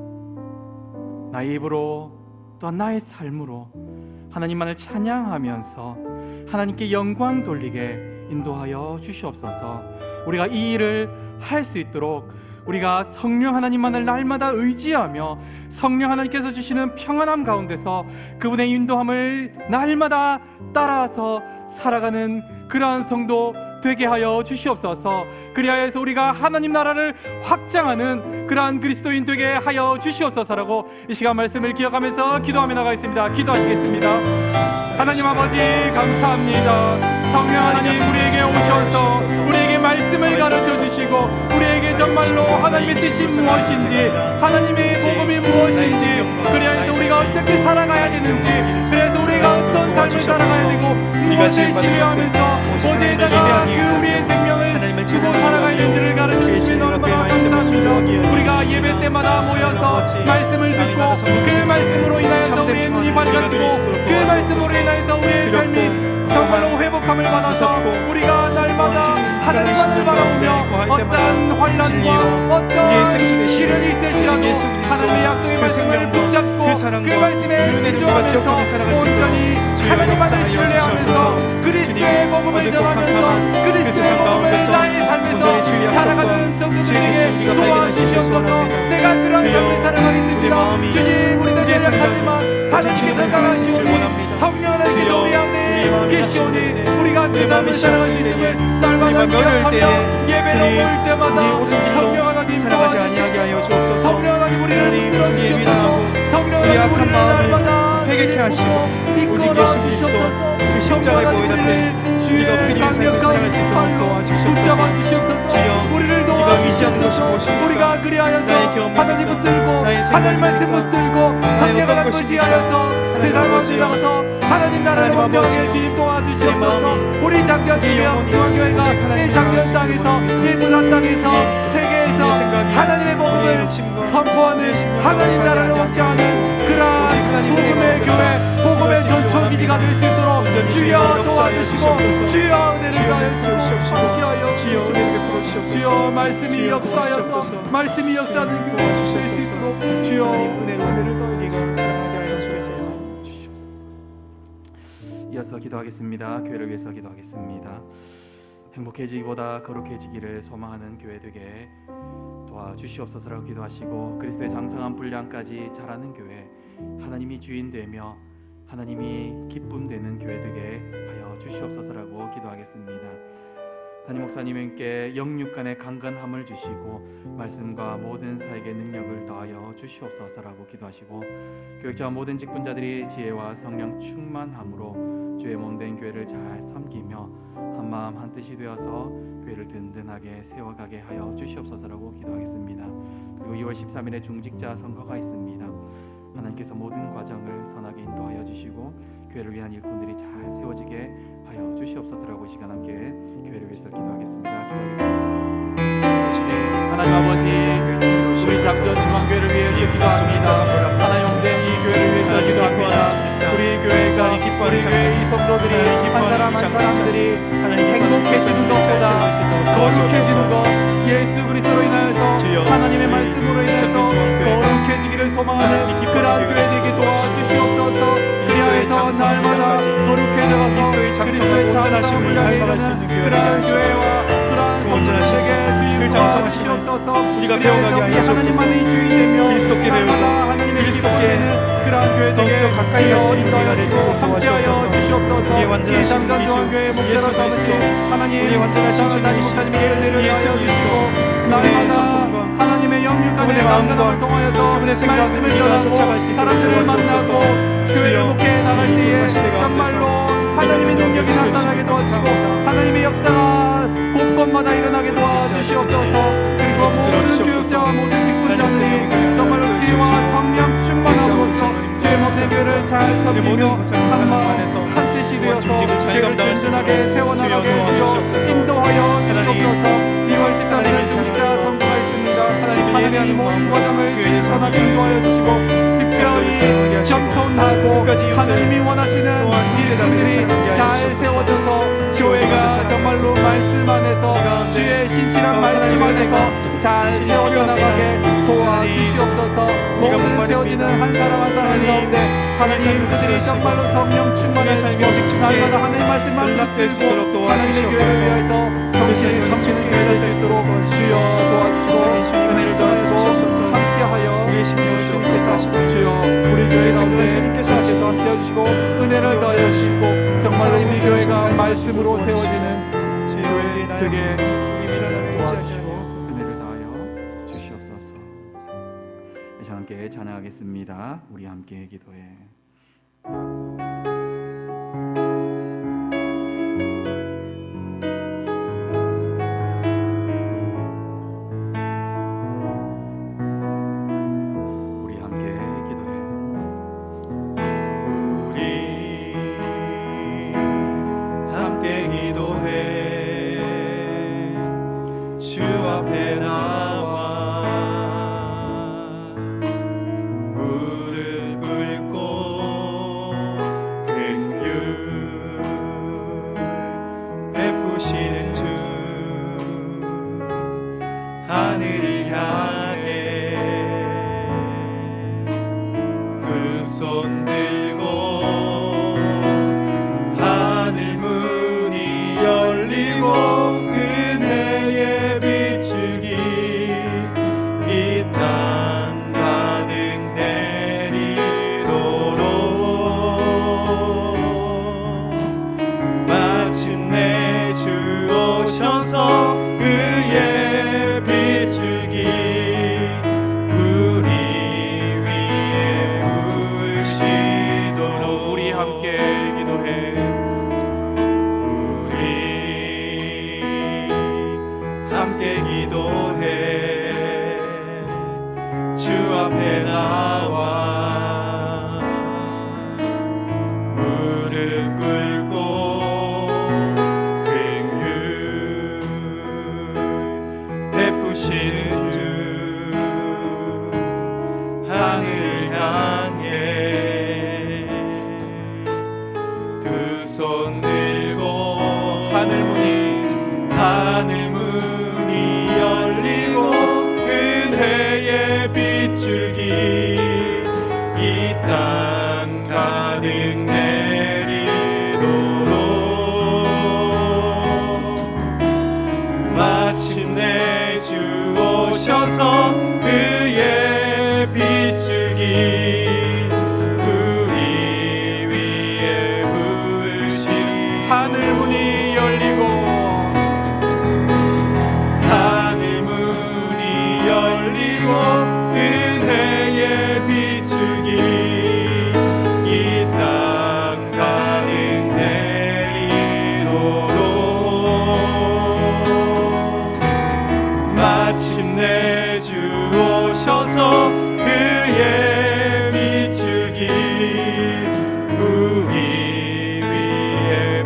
나의 입으로 또한 나의 삶으로 하나님만을 찬양하면서 하나님께 영광 돌리게 인도하여 주시옵소서. 우리가 이 일을 할 수 있도록 우리가 성령 하나님만을 날마다 의지하며 성령 하나님께서 주시는 평안함 가운데서 그분의 인도함을 날마다 따라서 살아가는 그러한 성도 되게 하여 주시옵소서. 그리하여서 우리가 하나님 나라를 확장하는 그러한 그리스도인 되게 하여 주시옵소서라고 이 시간 말씀을 기억하면서 기도하며 나가겠습니다. 기도하시겠습니다. 하나님 아버지 감사합니다. 성령 하나님 우리에게 오셔서 우리에게 말씀을 가르쳐 주시고 우리에게 정말로 하나님의 뜻이 무엇인지 하나님의 복음이 무엇인지 그래서 우리가 어떻게 살아가야 되는지 그래서 우리가 어떤 삶을 살아가야 되고 무엇을 신뢰하면서 어디에다가 그 우리의 생명을 주고 살아가야 되는지를 가르쳐 주시면 얼마나 감사합니다. 우리가 예배 때마다 모여서 말씀을 듣고 그 말씀으로 인하여서 우리의 눈이 밝아지고 그 말씀으로 인하여서 우리의 삶이 정말로 회복함을 받아서 우리가 날마다 하나님만을 바라보며 어떠한 환난과 어떠한 시련이 있을지라도 하나님의 약속의 말씀을 붙잡고 그 말씀에 순종하면서 온전히 하나님만을 신뢰하면서 그리스도의 복음을 전하면서 그리스도의 복음을 나의 삶에서 살아가는 성도들에게 도와주시옵소서. 내가 그런 삶을 살아가겠습니다. 주님 우리는 연약하지만 하나님께서 강하시오니 성령 하나님께서 우리 안에 계시오니 우리가 그 삶을 살아갈 수 있음을 날마다 기억하며 예배로 모일 때마다 성령 하나님 도와주시옵소서. 성령 하나님 우리를 붙들어 주시옵소서. 성령 하나님 우리를 날마다 회개케 하시고 이끌어 주시옵소서. 그 십자가의 보혈 앞에 주의 강력한 팔로 붙잡아 주시옵소서. 우리를 도와주시옵소서. 우리가 그리하여서 하나님 붙들고 하나님 말씀 붙들고 성령을 의지하여서 세상 가운데 나가서 하나님 나라를 원정하게 주님 도와주시옵소서. 우리 장전 중앙교회가 이 장전 땅에서 이 부산 땅에서 세계에서 하나님의 복음을 선포하는 하나님 나라를 원정하는 그러한 복음의 교회 복음의 전초기지가 될 수 있도록 주여 도와주시고 주여 은혜를 더하여 주시고 함께하여 주시옵소서. 주여 말씀이 역사하여서 말씀이 역사하는 교회 될 수 있도록 주여 은혜를 더하여 주시옵소서. 이어서 기도하겠습니다. 교회를 위해서 기도하겠습니다. 행복해지기보다 거룩해지기를 소망하는 교회 되게 도와주시옵소서라고 기도하시고 그리스도의 장성한 분량까지 자라는 교회, 하나님이 주인 되며 하나님이 기쁨 되는 교회 되게 하여 주시옵소서라고 기도하겠습니다. 담임 목사님께 영육간의 강건함을 주시고 말씀과 모든 사역의 능력을 더하여 주시옵소서라고 기도하시고 교육자와 모든 직분자들이 지혜와 성령 충만함으로 주의 몸된 교회를 잘 섬기며 한마음 한뜻이 되어서 교회를 든든하게 세워가게 하여 주시옵소서라고 기도하겠습니다. 그리고 2월 13일에 중직자 선거가 있습니다. 하나님께서 모든 과정을 선하게 인도하여 주시고 교회를 위한 일꾼들이 잘 세워지게 하여 주시옵소서라고 이 시간 함께 교회를 위해서 기도하겠습니다. 하나님 아버지, 우리 장전 중앙교회를 위해서 기도합니다. 하나님 영된 이 교회를 위해서 기도합니다. 우리 교회가 우리 교회 이 성도들이 한 사람 한 사람들이 행복해지는 것보다 거룩해지는 것, 예수 그리스도로 인하여서 하나님의 말씀으로 인해서 거룩해지기를 소망하는 그러한 교회 되게 도와주시옵소서. 그리하여서 날마다 거룩해져서 그리스도의 장성을 향해 가는 그러한 교회와 그러한 성도들에게 주님 도와주시옵소서. 우리가 배워가게 하여 하나님만이 주인 되며 그리스도께 날마다 하나님의 기뻐하는 그러한 교회 되게 가까이 갈 수 있는 우리가 될 수 있도록 함께하여 주시옵소서. 이 장전 중앙교회 목자로 삼으신 하나님 담임 목사님에게 은혜를 더하여 주시고 날마다 하나님의 영육간의 강건함을 통하여서 말씀을 전하고 사람들을 만나고 교회를 목회해 나갈 때에 정말로 하나님의 능력이 나타나게 도와주시고 하나님의 역사가 곳곳마다 일어나게 도와주시옵소서. 그리고 모든 교육자와 모든 직분자들이 정말로 지혜와 성령 충만함으로써 주의 몸된 교회를 잘 섬기며 한마음 한뜻이 되어서 교회를 든든하게 세워나가게 주여 인도하여 주시옵소서. 2월 14일은 중직자 선거가 있습니다. 하나님이 모든 과정을 신선하게 인도하여 주시고 특별히 겸손하고 하나님이 원하시는 일꾼들이 잘 세워져서 교회가 정말로 말씀 안에서 주의 신실한 말씀 안에서 잘 세워져 나가게 도와주시옵소서. 모든 세워지는 한 사람 한 사람 가운데 하나님 그들이 정말로 성령 충만해지고 날마다 하나님 말씀만 붙들고 하나님의 교회를 위해서 성실히 섬기는 교회 될 수 있도록 주여 도와주시고 은혜를 더하시고 함께하여 주시옵소서. 주여 우리 교회 가운데 주님께서 함께해 주시고 은혜를 더하여 주시고 정말 우리 교회가 말씀으로 세워지는 교회 되게 도와주시고 은혜를 더하여 주시옵소서. 이제 함께 찬양하겠습니다. 우리 함께 기도해. 하늘을 향해 두 손 들고 하늘 문이 열리고 은혜의 비추기 이 땅 가득 내리도록 마침내 주 오셔서 의의 비추기 우리 위에 부으시 앞에 나와 무릎 꿇고 긍휼 베푸시는 주 하늘을 향해 두 손 들고 하늘 문이 열리고 은혜의 빗줄기 이 땅 가득 내리도록 마침내 주 오셔서 의의 빗줄기 우리 위에 부으시 하늘 문이 열리고 은혜의 빗줄기 이 땅 가득 내리도록 마침내 주 오셔서 의의 빗줄기 우리 위에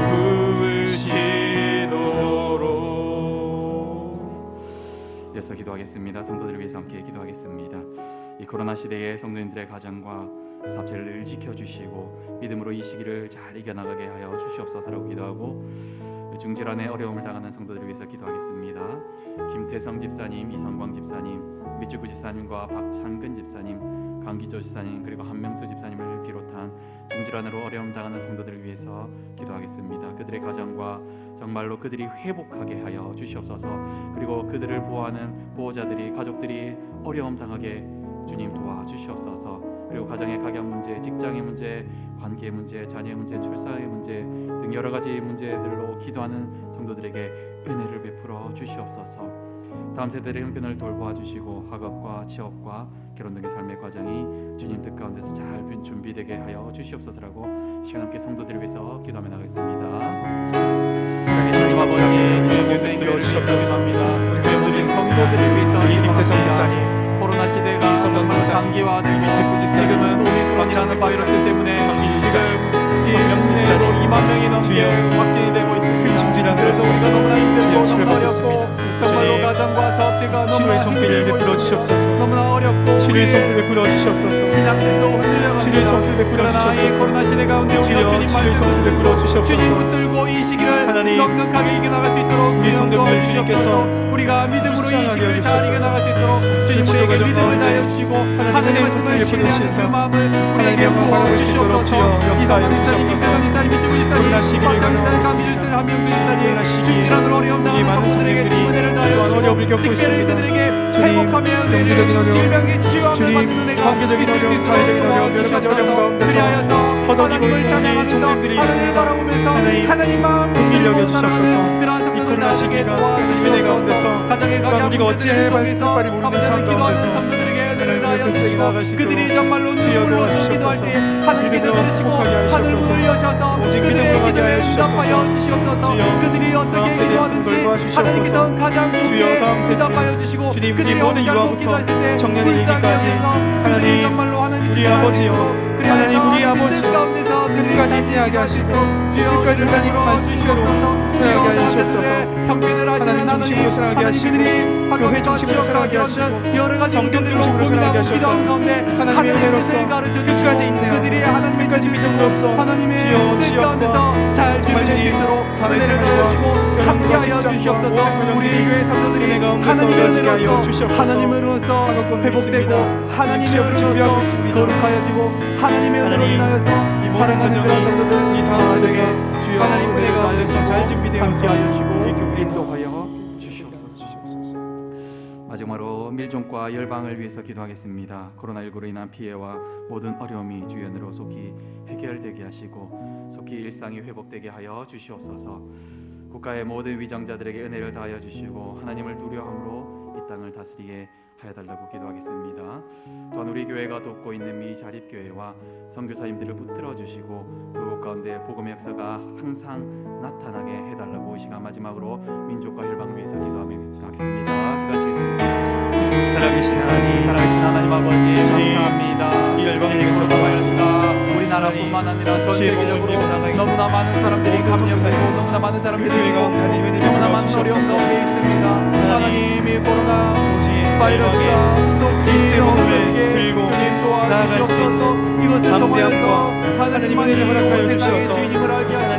부으시도록. 이어서 기도하겠습니다. 성도들을 위해서 함께 기도하겠습니다. 이 코로나 시대에 성도님들의 가정과 사업체를 늘 지켜주시고 믿음으로 이 시기를 잘 이겨나가게 하여 주시옵소서라고 기도하고 중질환의 어려움을 당하는 성도들을 위해서 기도하겠습니다. 김태성 집사님, 이성광 집사님, 미주구 집사님과 박창근 집사님, 강기조 집사님 그리고 한명수 집사님을 비롯한 중질환으로 어려움 당하는 성도들을 위해서 기도하겠습니다. 그들의 가정과 정말로 그들이 회복하게 하여 주시옵소서. 그리고 그들을 보호하는 보호자들이 가족들이 어려움 당하게 주님 도와주시옵소서. 그리고 가정의 가격 문제, 직장의 문제, 관계 문제, 자녀의 문제, 출산의 문제 등 여러 가지 문제들로 기도하는 성도들에게 은혜를 베풀어 주시옵소서. 다음 세대의 형편을 돌보아 주시고 학업과 취업과 결혼 등의 삶의 과정이 주님 뜻 가운데서 잘 준비되게 하여 주시옵소서라고 시간 함께 성도들을 위해서 기도하며 나가겠습니다. 사랑의 주님 아버지, 주님의 교회를 위해서 기도합니다. 우리 성도들을 위해서 김태성 기도합니다. 목사님, 코로나 시대가 이성범 정말 목사님, 장기화되고 이태구 집사님, 지금은 오미크론이라는 바이러스 때문에 지금 이 국내에도 2만 명이 넘게 확진이 되고 있습니다. 중질환으로서 그래서 우리가 너무나 힘들고 치료를 너무나 받고 어렵고 있습니다. 정말로 주님, 가정과 사업체가 너무나 치료의 손길을 힘들고 베풀어 있습니다. 주시옵소서. 너무나 어렵고 치료의 우리 손길을 베풀어 주시옵소서. 신앙들도 치료의 흔들려갑니다. 손길을 베풀어 그러나 이 주시옵소서. 코로나 시대 가운데 우리가 주여 주님 치료의 손길을 말씀을 베풀어 주시옵소서. 주님 붙들고 이 시기를 하나님, 넉넉하게 이겨나갈 수 있도록 우리 주님 성도들 도와주시옵소서. 주님께서 우리가 믿음으로 이 불쌍하게 시기를 잘 여기시옵소서. 이겨나갈 수 있도록 주님 치료 우리에게 과정 믿음을 가운데 다해 주시고 하나님의 하나님의 말씀을 손길을 신뢰하는 그 베푸시옵소서. 마음을 우리에게 하나님의 영광을 부어 받을 수 있도록 주시옵소서. 주여 역사하여 이성만 집사님, 주시옵소서. 김태성 집사님, 미주구 코로나 집사님, 시기를 박찬 집사님, 가정하고 강기주 집사님, 한명수 코로나 집사님 시기에 중질환으로 어려움 우리 당하는 많은 성도들에게 성도들이 은혜를 다해 또한 어려움을 주시고 겪고 특별히 있습니다. 그들에게 주님, 행복하며 경제적인 어려움, 질병의 치유함을 주님, 받는 은혜가 관계적인 있을 수 어려움, 있도록 사회적인 어려움, 여러 가지 도와주시옵소서. 어려움 가운데서 그리하여서 허덕이고 하나님을 있는 이 찬양하면서 성도들이 하나님을 있습니다. 바라보면서 하나님, 마음 긍휼히 붙들고 여겨주시옵소서. 살아가는 그러한 이 성도들 코로나 나에게 시기가 도와주시옵소서. 은혜 가운데서 가정의 또한 가장 우리가 어찌 해야 통해서 할지 모르는 아버지 상황 기도하는 가운데서 성도들에게 은혜를 하나님의 다하여 백성이 나아갈 수 주시고 있도록 그들이 정말로 주여 눈물로 도와주시옵소서. 기도할 때 하나님께서 믿음으로 들으시고 행복하게 하여 하늘을 주시옵소서. 여셔서 오직 그들의 믿음으로 기도에 하게 하여 응답하여 주시옵소서. 주여, 그들이 어떻게 다음 세대의 기도하는지 분들 도와주시옵소서. 하나님께서 가장 주여, 좋게 다음 세대 응답하여 주시고 주님, 우리 그들이 모든 혼자고 유아부터 기도했을 때 청년의 불쌍히 이르기까지 여겨서 그들이 하나님, 정말로 하나님 우리 뜻을 아버지여, 알고 하나님, 우리 아버지, 가운데서 그들이 끝까지 다시 인내하게 기도할 수 하시고 있도록 주여 끝까지 하나님 이름으로 말씀대로 주시옵소서. 살아가게 주여 하여 주시옵소서. 나한테 형편을 하시는 하나님 중심으로 살아가게 하나님 하시고 그들이 교회 학업과 중심으로 취업과 살아가게 결혼 하시고 등 여러 가지 성경 문제들로 중심으로 살아가게 고민하고 하셔서 기도하는 가운데 하나님의 하나님의 은혜로서 뜻을 가르쳐 끝까지 주시고 인내하고 그들이 하나님의 끝까지 뜻을 믿음으로써 하나님의 주여 뜻 지역과 가운데서 잘 준비될 수 있도록 은혜를 사회생활과 다하시고 결혼과 함께하여 직장과 주시옵소서. 모든 우리 가정들이 교회 성도들이 은혜 가운데서 하나님의 이루어지게 하여 은혜로서 주시옵소서. 하나님으로서 하나님과 회복되고 있습니다. 하나님의 시험을 준비하고 은혜로서 있습니다. 거룩하여지고 하나님의 은혜로 하나님, 인하여서 이 모든 살아가는 그런 가정이 성도들 이 다음 저에게 세대가 주여 하나님 은혜 은혜를 가운데서 다하여 잘 준비되어서 함께하여 주시고 이 교회 인도하여 주시옵소서. 마지막으로 밀종과 열방을 위해서 기도하겠습니다. 코로나19로 인한 피해와 모든 어려움이 주연으로 속히 해결되게 하시고 속히 일상이 회복되게 하여 주시옵소서. 국가의 모든 위정자들에게 은혜를 다하여 주시고 하나님을 두려움으로 이 땅을 다스리게 하여달라고 기도하겠습니다. 또한 우리 교회가 돕고 있는 미자립교회와 선교사님들을 붙들어 주시고 그곳 가운데 복음의 역사가 항상 나타나게 해달라고 이 시간 마지막으로 민족과 혈방을 위해서 기도하겠습니다. 기도하시겠습니다. 살아계신 하나님, 살아계신 하나님 아버지 감사합니다. 이 열방을 위해서 우리나라뿐만 아니라 전 주의 세계적으로 복음을 나가게 너무나 많은 사람들이 모든 감염되고 선교사님, 너무나 많은 사람들이 그 교회 죽고 가운데 하나님의 너무나 많은 주시옵소서. 어려움 가운데 있습니다. 하나님이 코로나 오직 바이러스가 열방에 쏟기 그리스도의 복음을 없게 들고 주님 나아갈 수 도와주시옵소서. 있는 이것을 담대함과 통하여서 하나님의 은혜를 허락하여 세상의 주셔서 주인임을 알게 하시고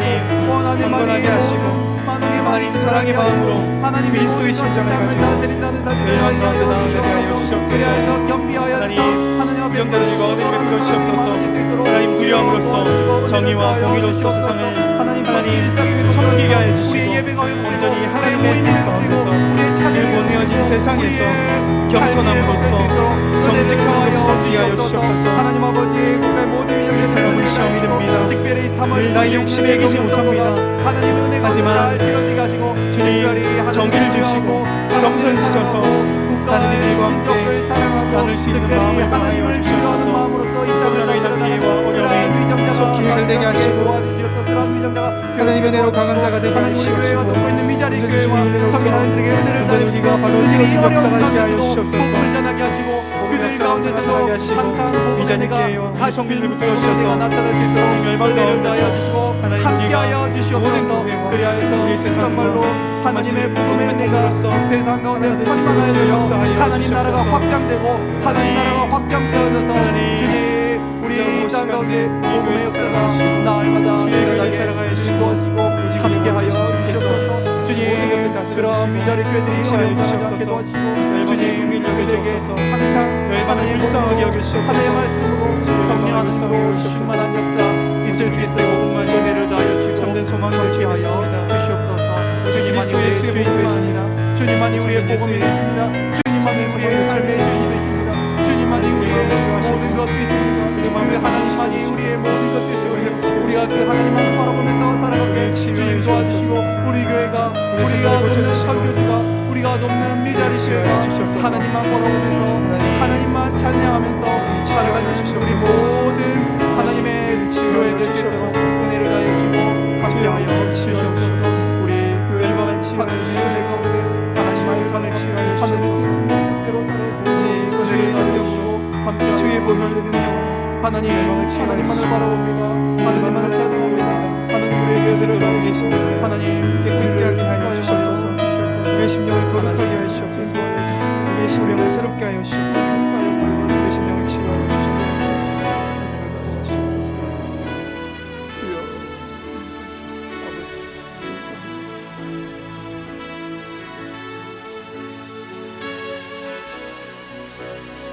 하나님 강건하게 하시고 하나님 사랑의 마음으로 그리스도의 심장을 가지고 열방 가운데 나아가게 하여 주시옵소서. 하나님 병자들과 어둠을 베풀어 주시옵소서. 하나님 두려움으로써 정의와 공의로써 세상을 하나님 섬기게 하여 주시고 온전히 하나님의 뜻 가운데서 그 원해진 세상에서 겸손함으로써 정직함으로써 섬기게 하여 주시옵소서. 하나님 아버지 국가의 모든 우리 삶은 시험이 됩니다. 특별히 3월 우리 나의 욕심에 이기지 못합니다. 하나님의 은혜가 하지만 잘 지어지게 하시고 주님 정의를 주시고 겸손히 주셔서 하나님의 일과 함께 나눌 수 있는 마음을 하나님을 주셔서 혼란의 피해와 어려움에 속히 해결되게 하시고 하나님의 은혜로 강한 자가 되게 하시옵시고 성인아들에게 은혜를 다하시고 바로 새로운 역사가 있게 하여 주시옵소서. 복음의 역사가 나타나게 하시고 이자님께요 성민을 붙들어 주셔서 열방 가운데서 함께하여 주시옵소서. 그리하여서 우리 세상과 정말로 하나님의 복음의 은혜가 통로로서 세상 가운데 하나 퍼져나가야 되시고 되어 역사하여 하나님 나라가 주시옵소서. 확장되고 하나님 나라가 확장되어져서 하나님, 주님 우리 이 땅 가운데 복음의 교회 역사가 살아가시고 날마다 주의 교회 일어나게 살아가시고 주시고 함께하여 주시옵소서. 주님 그런 미자리 교회들이 어려움당하지 않게 도와주시고 주님 그들에게 항상 하나님의 불쌍하게 복음으로 여기시옵소서. 하나님의 말씀으로 성령 안에서 충만한 역사 있을 수 있도록 은혜를 다하여 주시고 참된 소망을 함께하여 주시옵소서. 주시옵소서. 주님만이 우리의 그리스도의 주인 복음만 되십니다. 주님만이 우리의 복음이 되십니다. 주님만이 우리의 삶의 주인 되십니다. 주님만이 우리의 모든 것 되십니다. 그 하나님만이 우리의 모든 것 되시고 우리가 그 하나님만 바라보면서 살아가게 주님 도와주시고 우리 교회가 우리가 돕는 선교지가 우리가 돕는 미자리 교회가 하나님만 바라보면서 하나님만 찬양하면서 살아가는 우리 모든 하나님의 교회 될 수 있도록 은혜를 다해 주시고 함께하여 주시옵소서. 우리 교회 하나님의 교회 가운데 하나님의 찬양 하나님의 진심과 함께로 살아서 은혜를 다해 주시고 함께하여 주시옵소서. 하나님만을 바라봅니다. 하나님만을 찬양합니다. 하나님 우리의 예배를 나오시고 하나님 깨끗하게 하여 주시옵소서. 우리의 심령을 거룩하게 하여 주시옵소서. 우리의 심령을 새롭게 하여 주시옵소서.